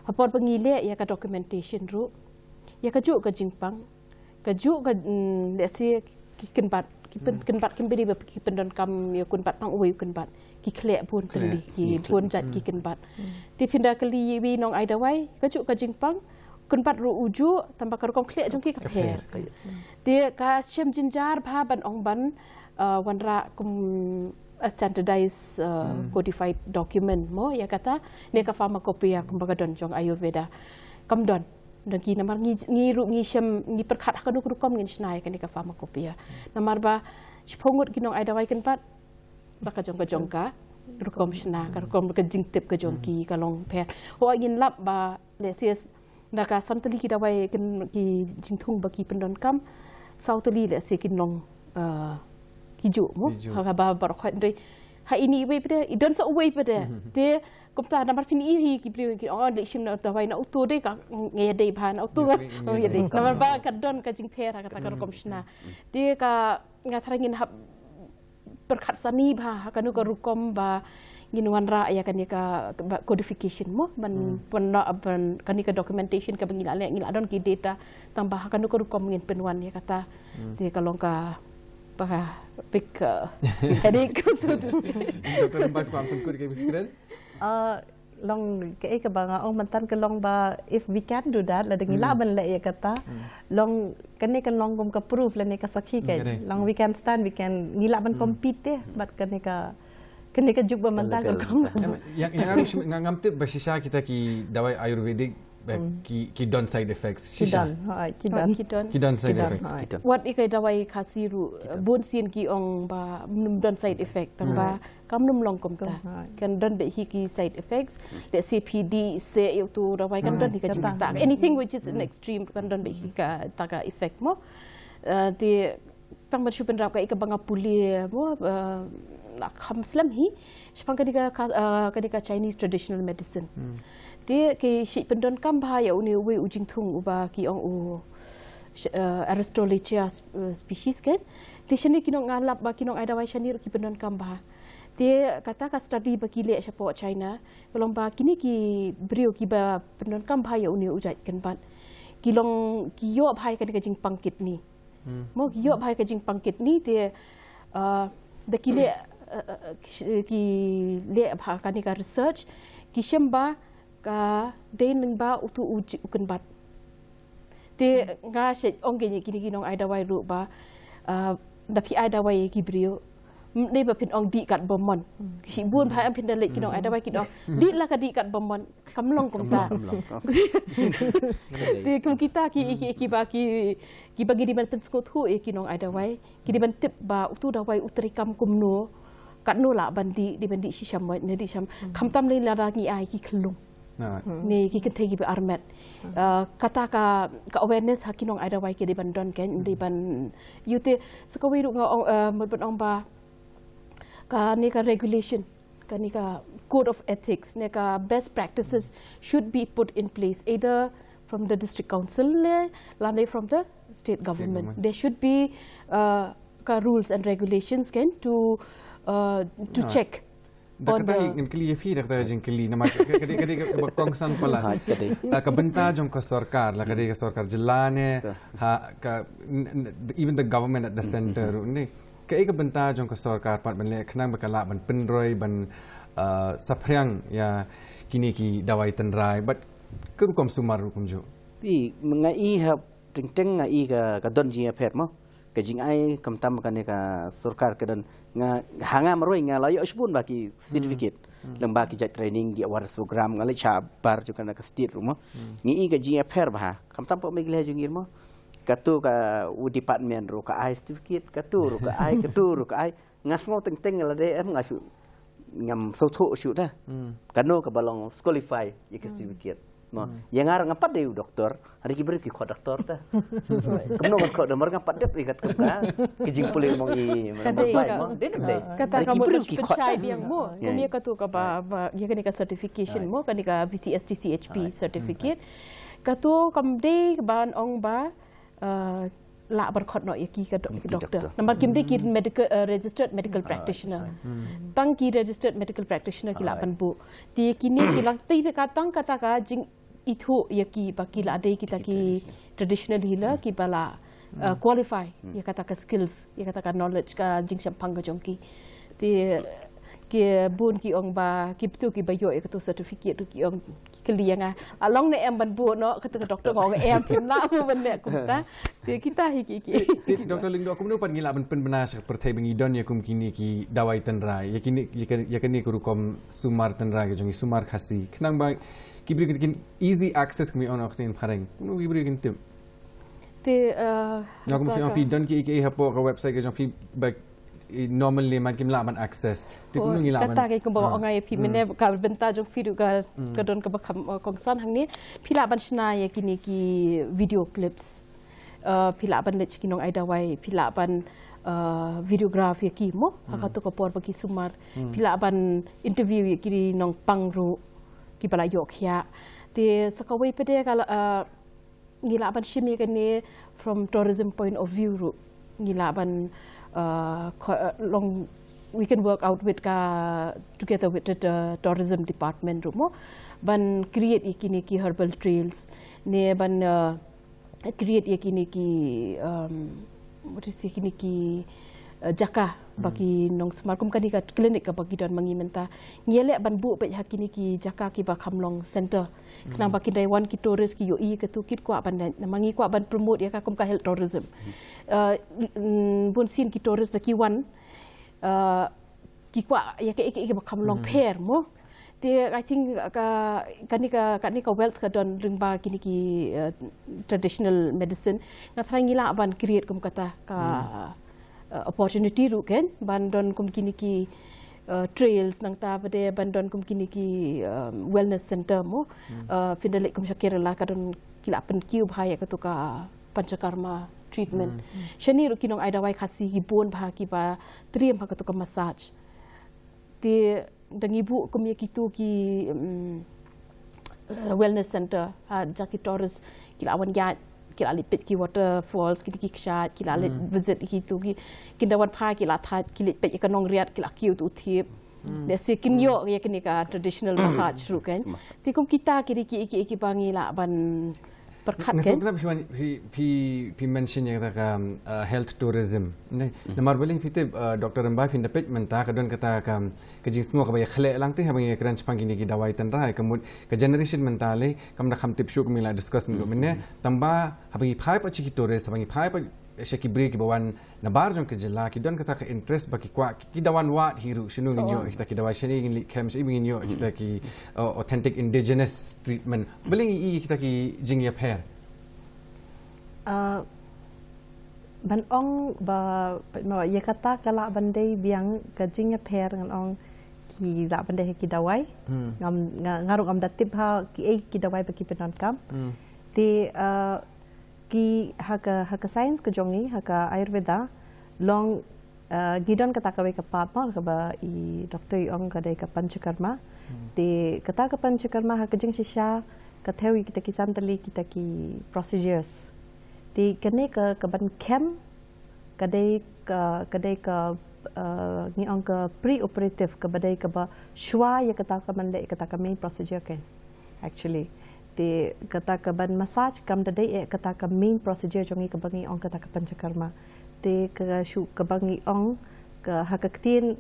apor pengile ya ka documentation ru ya ka ju ka jingpang ka ju ka lesi ki kenpat kimbiri ba ki pendon kam ya kunpat pang uwi kunpat ki khlek pun teli ki pun jat ki kenpat ti pinda kali wi nong ai dawai ka ju ka jingpang kunpat ru uju tambah ka rukom khlek jong ki ka pher ti ka chem jinjar ba ban ong ban wanra a standardized codified document mo ya kata ne ka pharmacopoeia kumbaga don jong ayurveda kam don dan ki namar ngi ru ngi shem ngi perkhat ka duk rukom ngin snai ka ne ka pharmacopoeia namar ba chpongut kinong ai dawai kan pat ba ka jong ka rukom shna ka rukom ka jingtep ka jong ki ka long pher ho ngin lap ba le sis da ka santali ki dawai ki jingthung ba ki pendon kam sautali le se kinong kiju mo ha ba bar khoi ndai ha ini we pada idon so we pada de komta namar pin hi ki bli ki le shim na dawai na utu de ka nge de ban utu ya de namar ba ka don ka jing pher ka ta ka komshna de ka nga tharangin hab berkat sani ba ka nu ka rukom ba ginuan ra ya kan ka codification mo ban ban kan ka documentation ka bangila le ngila don ki data tambah kan nu ka rukom ngin penwan ya kata de ka long ka pa pick headache doktor mbak kwang pun kut ke miskiran long ke ka banga ong mantan ke long ba if we can do that la dengi laban la ya kata long kane kan long gum ka proof la ne ka sakhi ke long we can stand we can ngilaban compete but kane ka juba mantan ka yang aku ngamtip basisa kita ki dawai ayurvedic ki don side effects shisha ki don side effects what ikai dawai khasiru bun sin ki ong ba don side effect tamba kam num long kom ta kan don be hi ki side effects the cpd se tu dawai kan don ka jingta anything which is an extreme kan don be hi ka ta ka effect mo ti tang ba chupen rap ka ikabanga puli mo kham slam hi spang ka Chinese traditional medicine dia ke si pendon kam bahaya uni we ujing thung uba ki ong u Aristolochia species kan di sini kinong ngalap ba kinong ada wai shani ki pendon kam bah Dia kata ka study bagi le siapa China. Kalau ba kini ki brio ki ba penon kam bahaya uni ujat kan ban. Kilong kiyo bahaya kan ka jing pangkit ni. Mo kiyo bahaya ka jing pangkit ni dia da ki le bahaya kan ka research ki shamba ka den nang ba utu uji ukan bat. Dia nga se ongge ni kini kinong ai dawai ru ba da pi ai dawai ki brio. Ni ba pin ong di kat bomon. Si bun phai am pin dalit kinong ai dawai kinong. Di la ka di kat bomon. Kamlong kum ta. Di kum kita ki bagi di ban pen skot hu e kinong ai dawai. Ki di ban tip ba utu dawai utri kam kum no. Kat no la bandi di bandi si sham ni di sham. Kam tam le la ngi ai ki khlung. Ni ki kentegi be armet. Kata ka awareness hakinong ai dawai ki di ban don ken di ban yute sakawi ru nga mod ong ba ka ni ka regulation ka ni ka code of ethics ni ka best practices should be put in place either from the district council la from the state government. There should be ka rules and regulations ken to check. Dakta ingin kali fi dakta jing kali nama kadi kongsan pala ka benta jong ka sarkar la kadi ka sarkar jilane ha ka even the government at the center ni ka benta jong ka sarkar pat ban le khnang bakala ban penroi ban saphriang ya kini ki dawai tenrai but Rukom Sumar Rukom jo pi mengai ha teng ngai ka don ji phet mo ka jing ai kam tam ka ne ka sarkar ka dan nga hanga maroi nga layo spun baki certificate lang baki jat training di awareness program nga le cha bar ju kana ka state mo ngi ka jing affair ba kam tam po megle jungir mo katu ka u department ro ka ai certificate katu ro ka ai ngas ngo teng la de em ngasu ngam so tho shu da kanu ka balong qualify ye certificate no yang arang apa deu doktor hari ki beri ki kho doktor ta kamno man kho nomor ngapat dep ikat ka ki jing pulih mong i mo de kata kamu ki chai biang mo kumia ka tu ka ba ye ka ni ka certification mo ka ni ka VCST CHP certificate ka tu kam de ban ong ba la bar khot no ye ki ka doctor number kim de ki medical registered medical practitioner tang ki registered medical practitioner ki la ban bu ti kini ki lang ti ka tang kata ka jing itu ya ki bakila ada kita ki traditional healer ki bala qualify ya kata ka skills ya kata ka knowledge ka jing sampang ka jongki ti ki bun ki ong ba ki tu ki bayo ya kata certificate ki ong kelianga along ne em ban bu no kata doktor ngong em pin la bu ban ne kumta ti kita hi ki doktor ling do kum no pan ngila ban pen benas perthai bengi don ya kum kini ki dawai tenrai ya kini ya kini ku Rukom Sumar tenrai ke jongi Sumar khasi khnang ba ki bri kin easy access kami on oktin phareng no ki bri kin tip ti kum pi don ki hapo ka website ke jong pi ba normally man kim la ban access ti kum ngila ban kata ke kum ba ngai pi mene ka benta jong fidu ka don ka bakam kongsan hang ni pi la ban shna ya kini ki video clips pi la ban lech kinong ai dawai pi la ban videography ki mo ka tu ka por bagi Sumar pi la ban interview ki nong pangru ki bala yok ya ti sakawai pede kala ngila ban shimi kani from tourism point of view ru ngila ban long we can work out with together with the tourism department ru mo ban create ikini ki herbal trails ne ban create ikini ki what is ikini ki jaka bagi nong Sumar kum kani ka klinik ka bagi don mangi menta ngele ban bu pe hakini ki jaka ki ba khamlong center kenang baki daiwan ki tourist ki yoi ka tu kit kwa ban mangi kwa ban promote ya ka kum ka health tourism bun sin ki tourist da ki wan ki kwa ya ke ba khamlong pair mo te I think kani ka wealth ka don ring ba kini ki traditional medicine na thangila ban create kum kata ka opportunity ru ken bandon kum kini ki trails nang ta pade bandon kum kini ki wellness center mo fidalik kum shakira la kadon kila pen kiu bhaya ka to ka panchakarma treatment shani ru kinong ai dawai khasi ki bon bha ki ba triam ha ka to ka massage ti dangi bu kum ye kitu ki wellness center ha jaki tourist kila awan ya kila lipit ki waterfalls ki shat kila visit ki tu ki kindawan pha kila tha kila pet ka nong riat kila kiu tu thiep Let's say Kim Yo ya kini ka traditional massage ru kan. Ti kum kita kiri ki bangi la ban perkat kan. Ngesok pi mention yang kata health tourism. Namar boleh kita Dr. Mbai fin dapat mentah kadon kata kejing semua kabaya khlek lang ti habang kran sepang kini ki dawai tan rai kemud ke generation mentale kam dah kam tip show kami la discuss ndu menne tambah habang phai pa chiki tourist habang phai pa Syaki beri ki bawan nabar jong kejela ki don kata ke interest bagi kwa ki dawan wat hiru sinu nginyo kita ki dawai shani ngin kem si nginyo kita ki authentic indigenous treatment beling I kita ki jing ya pair ban ong ba ya kata kala bandai biang ke jing ya pair ngan ong ki la bandai ki dawai ngarung am datib ha ki dawai bagi penon kam ti ki haka science ke jongi haka ayurveda long gidon kata kawe kapat ma ka I doktor ong kadai ka panchakarma te kata ka panchakarma haka jing shisha ka thewi kita ki santali kita ki procedures te kane ka ban kem kadai ka ni ong ka pre operative ka badai ka ba shwa ya kata ka mande kata ka main procedure kan actually te kata ka ban massage kam dadai kata ka main procedure jongi ka bangi ong kata ka panchakarma te ka shu ka bangi ong ka hakaktin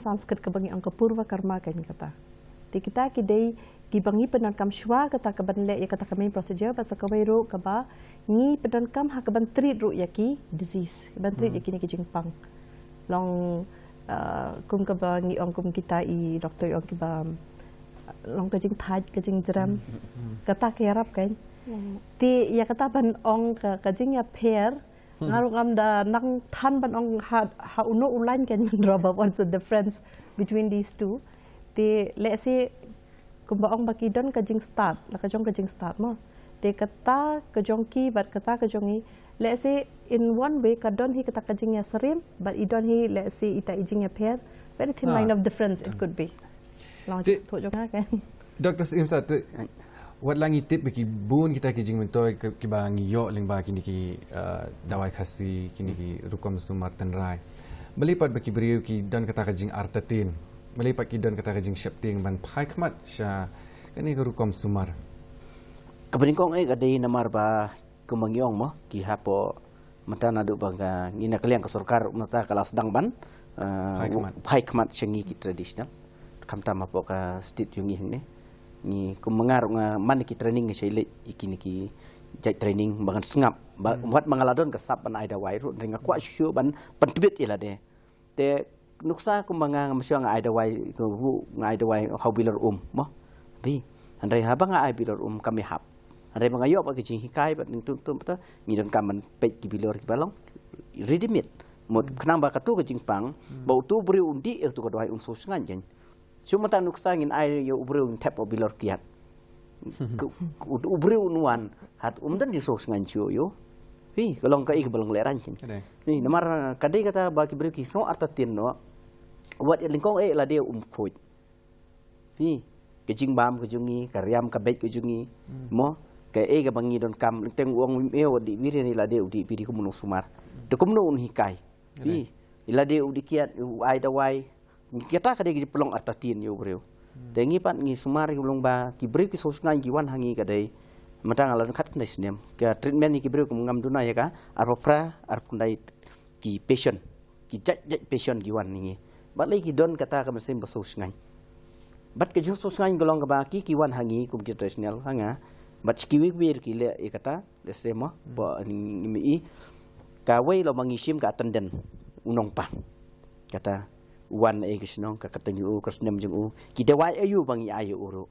sanskrit ka bangi ong ka purva karma kan kata te kita ki dei ki bangi penan kam shwa kata ka ban le kata ka main procedure ba ka ro ka ba ngi penan kam ha ka ban treat ro yaki disease ban treat yaki ni ki jingpang long kum ka bangi ong kum kita I doktor ong ki ba long kajing thaj kajing jeram kata ke Arab kan ti ya kata ban ong kajing ya pair ngarung am da nang than ban ong ha uno ulan kan roba what's the difference between these two ti let's say kumba ong bakidon kajing start la kajong kajing start mo ti kata kajong ki bat kata kajongi let's say in one way kadon hi kata kajing ya serim but idon hi let's say ita ijing ya pair very thin line of difference it could be Dr. Jingstad tu wat langi tip bagi bun kita ki jing mentoi ki bangi yo ling ba kini ki dawai khasi kini ki rukom sumar tenrai melipat bagi beriu ki don kata ka jing artatin melipat ki don kata ka jing shapting ban phai khmat sha kini ki rukom sumar kabringkong kadai namar ba kumangyong mo ki hapo mata nadu bangga ngina kaliang ka sarkar masa kala sedang ban phai khmat chengi ki traditional kam tama po ka state yung ihing ni kung mangarong man ki training sa ile ikini ki jai training bangan sengap wat mangaladon ka sap ban aida wai ru ringa kwa shu ban pentbit ila de te nuksa kung mga masyo nga aida wai ko nga aida wai how bilar mo bi andai habang nga ai bilar kami hap andai mga yo pa ki hikai bat ning tum ta ngidon kaman pe ki bilar ki balong ready made mod knang ba ka tu ka jingpang bau tu bri undi tu ka doi so sngan jen cuma tak nuksa ngin air yo ubreu tap obilor kiat ubreu nuan hat dan di sos ngancio yo pi kalong ka ik balong leran cin ni namar kadai kata bagi breu ki so artatin no wat lingkong la dia khoj pi kejing bam kejungi karyam kabej kejungi mo ke ka bangi don kam teng uang meo di biri ni la dia di biri kumunung sumar de kumno un hikai pi ila dia di kiat ai dawai kita kadai ki pelong artatin yo breu dengi pat ngi sumar ki belong ba ki breu ki sos ngan ki wan hangi kadai matang alan khat knes nem ka treatment ni ki breu kum ngam duna ya ka arpra arpundai ki patient ki jaj patient ki wan ni bat lai ki don kata ka mesim sos ngan bat ke sos ngan golong ka ba ki wan hangi kum ki traditional hanga bat ki wir ki le kata le sema ba ni ka wei lo mangisim ka attendant unong pa kata wan kisnong ka katanyu kasnem jung ki dewai ayu bangi ayu uru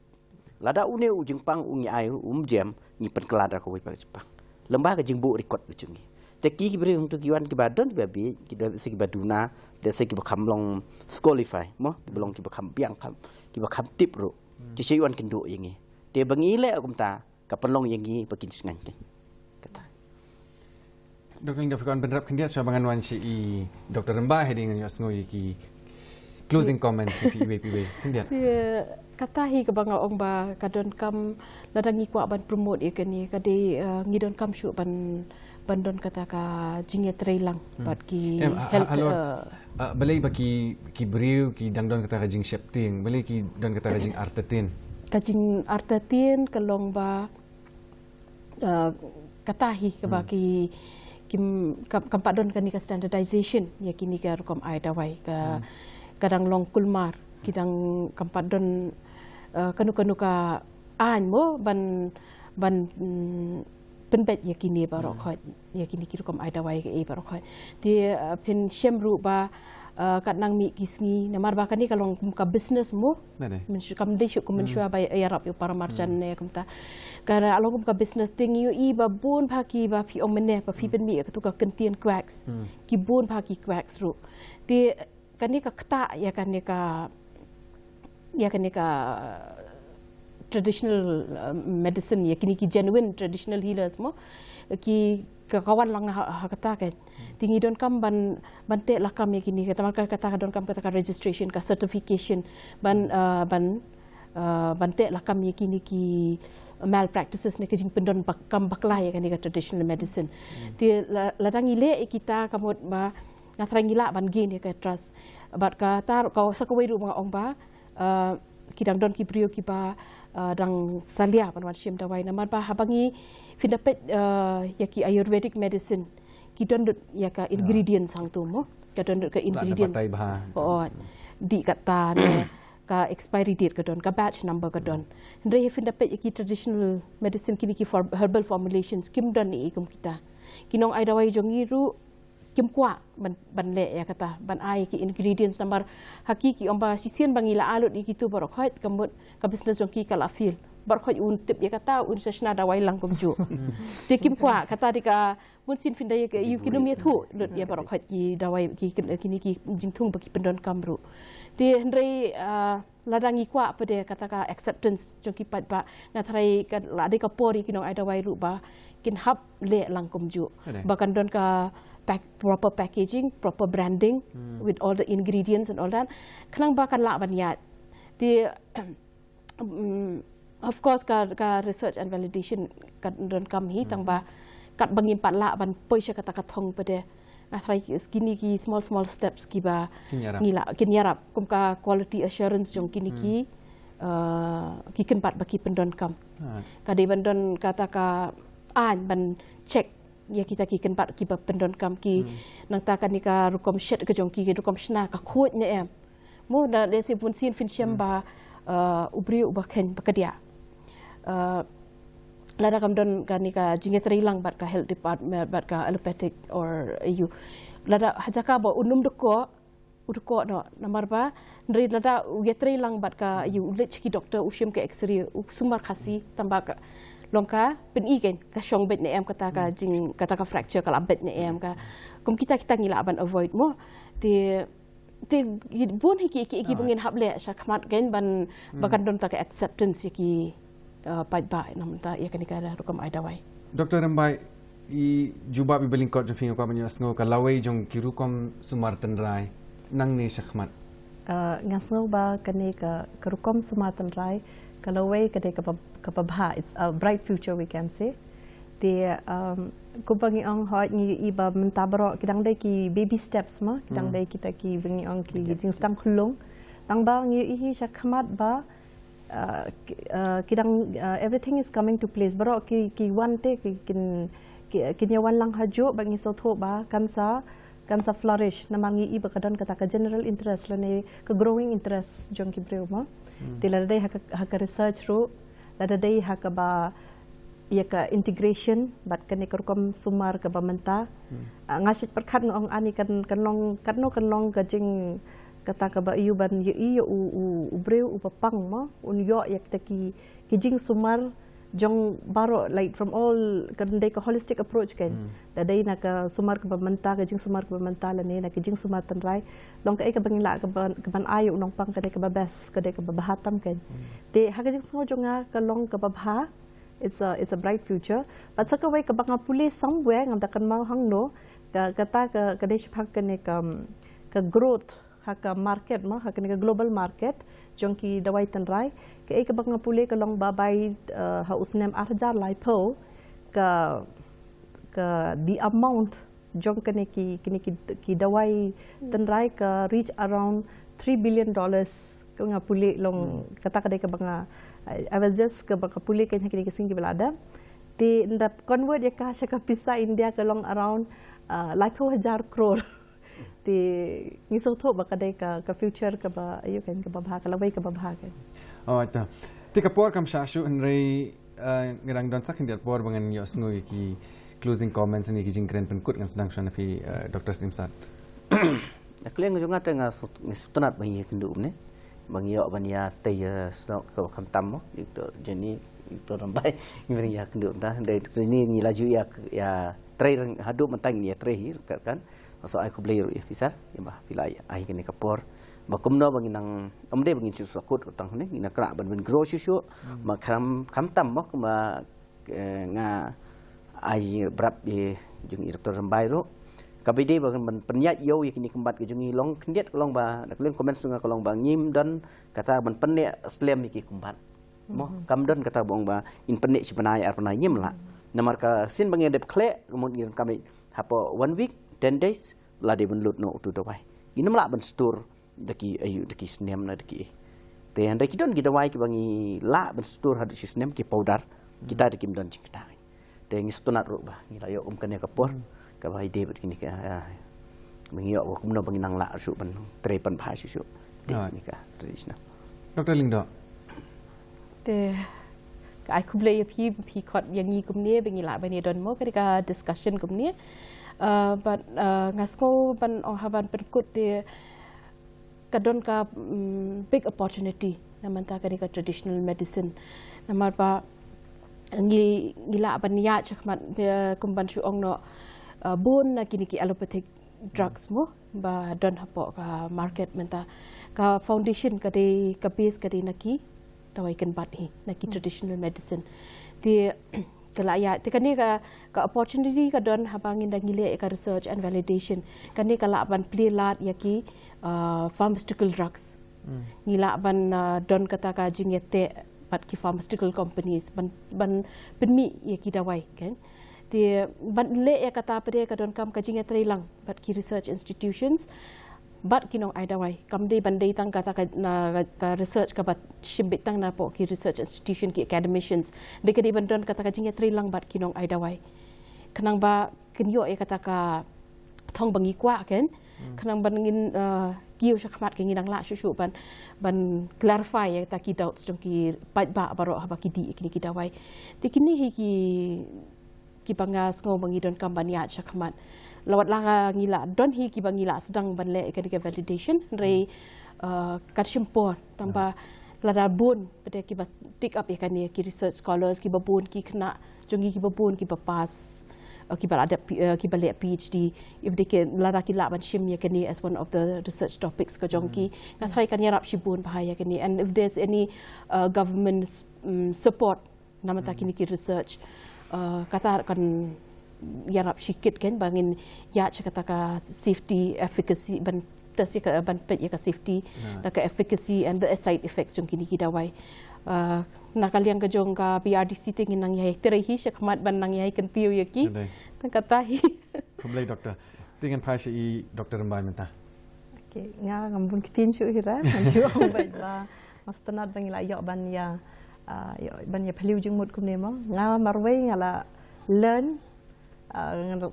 lada une ujung pang ungi ayu jam ni pen kelada ko pa Jepang lembah ka jingbu record ujungi te ki bre untuk kiwan ki badon babi ki da segi baduna da segi bakam long squalify mo belong ki bakam piang kam ki bakam tip ru ti siwan kendo yangi te bangi le akum ta ka penlong yangi pakin sengan kata Dok yang dapat berderap kendia sabangan wan si Dr. Mbah heding yang ngoi ki closing comments ni PIW. Dia. Kata hi ke banga ong ba kadon kam ladang ikwa ban promote ya kani kade ngidon kam syu ban bandon kata ka jinge trailang bat ki health balai baki ki briu ki dangdon kata ka jing shepting balai ki don kata ka jing artatin ka jing artatin kalong ba kata hi ke baki kim kampadon kani ka standardization ya kini ka rukom ai dawai ka kadang long kulmar kidang kampadon kanu ka an mo ban penbet yakini barok khot yakini kirukom ai dawai ke barok khot ti pin shemru ba kat nang mi kisngi namar ba kani kalong ka business mo men kam de shu kum shua ba yarap yo para marjan ne kumta kara along ka business ting yu i ba bun phaki ba phi omene ba phi pen mi ka tu ka kentien quacks ki bun phaki quacks ru ti kani ka kta ya kani ka traditional medicine ya kini ki genuine traditional healers mo ki kawan lang kata kan tingi don kam ban te lah kam ya kini kata don kam kata registration ka certification ban te lah kam ya kini ki malpractices ne kejing pendon kam baklah ya kini ka traditional medicine ti ladang ile kita kamut ba ngatrangila ban gin ya ka trust bat ka tar ka sakawai ru mga ong ba kidang don ki brio ki ba dang salia pan shim dawai namar ba habangi findapet ya ki ayurvedic medicine ki don ya ka ingredients sang tu mo ka don ka ingredients di kata ne ka expiry date ka don ka batch number ka don ndre findapet ya ki traditional medicine kini ki for herbal formulations kim don ni ikum kita kinong ai dawai jongiru kim kwa ban le ya kata ban ai ki ingredients namar hakiki omba sisian bangila alut ikitu barokhoit kamut ka business jong ki kala feel barokhoit un tip ya kata un sashna dawai lang kumju ti kim kwa kata dika mun sin fin dai ke yu kinum ya thu lut ya barokhoit ki dawai ki kini ki jingthung baki pendon kamru ti hendrai ladang ikwa pede kata ka acceptance jong ki pat ba ngathrai ka lade ka pori kinong ai dawai ru ba kin hap le lang kumju bakan don ka proper packaging, proper branding with all the ingredients and all that. Kanang bakan la banyat. The of course ka research and validation kan don kam hi tang ba kat bangim pat la ban poi sha kata kathong pade. Athrai kini ki small steps ki ba ngila kin yarap kum ka quality assurance jong kini ki ken pat baki pendon kam. Ka de bandon kata ka an ban check ya kita ki ken pat ki ba pendon kam ki nang ta kan ni ka rukom shet ke jong ki rukom shna ka khot ne em mo da de si pun sin fin shem ba ubri uba ken pakadia lada kam don kan ni ka jinge trilang bat ka health department bat ka allopathic or you lada hajaka ba unum deko no namar ba ndri lada ye trilang bat ka you lech ki doctor ushim ke x-ray sumar khasi tambak longka pen igen ka shong bet ne em kata ka jing kata ka fracture kala bet ne em ka kum kita ngila ban avoid mo ti bun hiki bungin hable sha khmat gen ban bakan don ta ka acceptance ki pai ba nam ta ya kan ka rukom ai dawai Dr. Rambai i juba bi belingkot jong fingo ka banyo asngo ka lawai jong ki rukom sumar tenrai nang ni sha khmat ngasngo ba kani ka rukom sumar tenrai kalau way kadai kapabha it's a bright future we can say the kubangi ong hot ni iba mentabro kidang dai ki baby steps ma kidang dai kita ki bringi ong ki jingstam khulung tang ba ngi hi shakmat ba kidang everything is coming to place bro ki one te kin ya wan lang haju bangi so tho ba kansa flourish namangi iba kadon kata ka general interest lane ka growing interest jong ki breu ma tila dai haka research ru lada dai haka ba ya ka integration bat kan rukom sumar ka ba menta ngasit perkhat ngong ani kan long ka jing kata ka ba iu ban yu u breu u papang ma un yo yak ta ki jing sumar jong baro like from all kan dai ka holistic approach kan da dai na ka sumar ka ba menta ka jing sumar ka ba menta la ne na ka jing sumar tan rai long ka ka bangila ka ban ayu nong pang ka dai ka ba best ka dai ka ba bahatam kan te ha ka jing sngo jonga ka long ka ba bha it's a bright future but saka way ka banga puli somewhere ngam ta kan mau hang no ka kata ka dai shpak ka ne ka growth hak market mah hak ni global market jong ki dawai tenrai ke ke bang pule ke long babai ha usnem arjar lai po ke the amount jong kene ki dawai tenrai ke reach around $3 billion ke ngapule long kata kadai ke bang I was just ke bang pule ke kini kising belada di ndap convert ya ka shaka pisa India ke long around lai po 1,000 crore di ngisau tu bakadai ke future ke ba ayo kan ke babha ke lawai ke babha kan oh itu ti kapor kam shashu henry ngerang don sak hendak por bangan yo sngu ki closing comments ni ki jingkren penkut ngan sedang shana fi Dr. Simsat Kleng juga tengah sutunat bangi kendu ne bangi yo bania tei snok ke kam tam itu jadi itu rambai ngeri ya kendu dah dari sini ni laju ya tray hadu mentang ya tray kan so ai kublai ru ifisar ya bah pilai ai kene kapor bakum no bangin nang amde bangin si sakut utang ne ina kra ban grow susu ma kam tam mak ma nga ai brap ye jung Dr. Rambai ru kabide bangin penyat yo yakini kembat ke jungi long kendiat long ba nak lem komen sunga kolong bang nyim dan kata ban penek slam iki kembat mo kam don kata bong ba in penek si penai ar penai nyim la namar ka sin bangin dep kle kemudian kami hapo 1 week 10 days ladi benlut no tu dawai ini melak ben stur deki ayu deki snem na deki te handai kidon kita wai ki bangi la ben stur hadu snem ki powder kita deki don cikta te ngi stunat ru ba ngi layo kene kapor ka bai de bet kini ka bangi yo ko no bangi nang la su ben trepan bha su te ni ka traditional Dr. Lingdo te ai kublai pi khot yang ni kumne bangi la bani don mo ka discussion kumne but ngasko ban haban perkut de kadon ka big opportunity namanta ka traditional medicine namar pa ngila ban ya chakmat kumban su ong no bun na kini ki allopathic drugs mo ba don hapo ka market menta ka foundation ka de ka base ka de naki tawai kan bat hi naki traditional medicine de kelaya tekani ka opportunity ka don habangin dangile ka research and validation kani kala ban plilat yaki pharmaceutical drugs ngila ban don kata ka jingete pat ki pharmaceutical companies ban penmi yaki dawai kan ti ban le ya kata pade ka don kam ka jingete lang pat ki research institutions bat kinong ai dawai kam de bandai tang kata ka research ka bat shimbit tang na po ki research institution ki academicians de ka di bandon kata ka jinga tri lang bat kinong ai dawai kanang ba kinyo e kata ka thong bangi kwa ken kanang baningin kiu shakmat ki nginang la shu ban clarify ya ta ki doubts jong ki pat ba baro ha ki di ki dawai ti kini hi ki bangas ngo bangi don kam ban ya shakmat lawat langa ngila don hi ki bangila sedang banle ke validation re katsimpor tanpa lada bun pada ki tik up ikan ni ki research scholars ki babun ki kena jongi ki babun ki papas ki balada ki balek PhD if they can lada ki la ban shim ya kani as one of the research topics ka jongki na try kan yarap shibun bahaya kani and if there's any government support namata kini ki research kata kan yarap sikit kan bangin ya kata ka safety efficacy ban tasi ka ban pet ya ka safety ta ka efficacy and the side effects jong kini kidawai nakal yang kejong ka BRDC tingin nang yai terehi syakmat ban nang yai kentiu yaki tan kata hi kublai doktor tingin pai si Dr. Rambai Mynta okey nga ngambun kitin syu hira syu ong bai ba mastanat bangila yo ban ya phaliu jing mut kum ne mo nga marwei ngala learn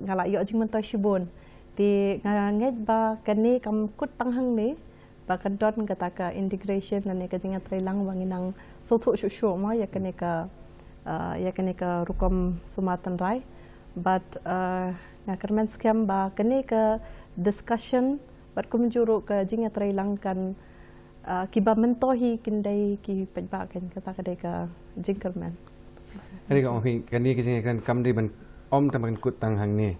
ngala yo jing menta shibun ti nganget ba kani kam kut tanghang ni ba kadon kata ka integration nane ka jinga trailang wanginang sotho shu ma ya kani ka rukom sumatan rai but ngakarmen scam ba kani ka discussion bat kum juru ka jinga trailang kan kiba mentohi kindai ki pajba kan kata ka jingkerman hari ka ohi kani ki jinga kan kam dei ban om taman kut tang hang ni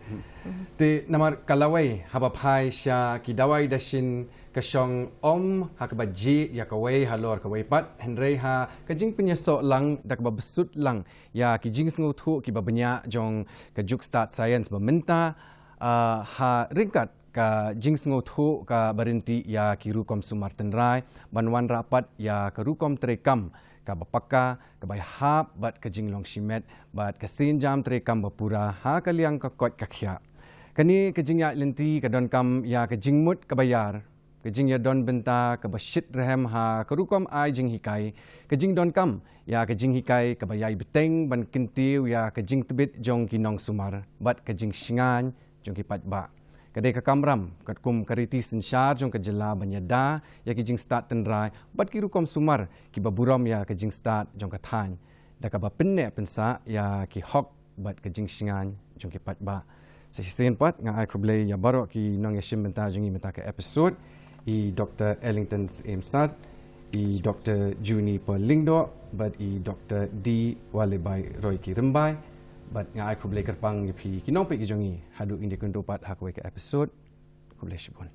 ti namar kalawai haba phai sha ki dawai dashin ka shong om ha ka baji ya ka wei halor ka wei pat henrei ha ka Jingpynïasoh lang dak ba besut lang ya ki jing sngu thu ki ba benya jong ka Juk Stad Science Mynta ha ringkat ka Jingsngo thu ka berhenti ya ki Rukom Sumar tenrai banwan rapat ya ke Rukom terekam ka bapaka ka bai hap bat ke Jinglong Shimet bat ke sinjam terekam bapura ha kaliang ka kot kakhya kani ke Jingya lenti ka don kam ya ke Jingmut ka bayar ke Jingya don benta ka basit rehem ha ke Rukom ai Jing hikai ke Jing don kam ya ke Jing hikai ka bayai beteng ban kentiu ya ke Jing tebit jong kinong Sumar bat ke Jing singan jong ki pat ba kadai ka kamram kat kum kariti sensyar jong ke jela banyada ya ki Jingstad tenrai bat ki Rukom Sumar ki baburam ya ke Jingstad jong ka than da ka ba penne pensa ya ki hok bat ke Jing singan jong ki pat ba sesen pat nga ai kublai ya baro ki nong ya shim benta jong i meta ke episode i Dr. Ellington Imsat, i Dr. Juni Perlingdo, but i Dr. D. Walebai Roy Ki Rembai, but nga ai kublai kerpang pi kinong pe ki jongi hadu indi kundopat hakwe ke episode kublai shibon.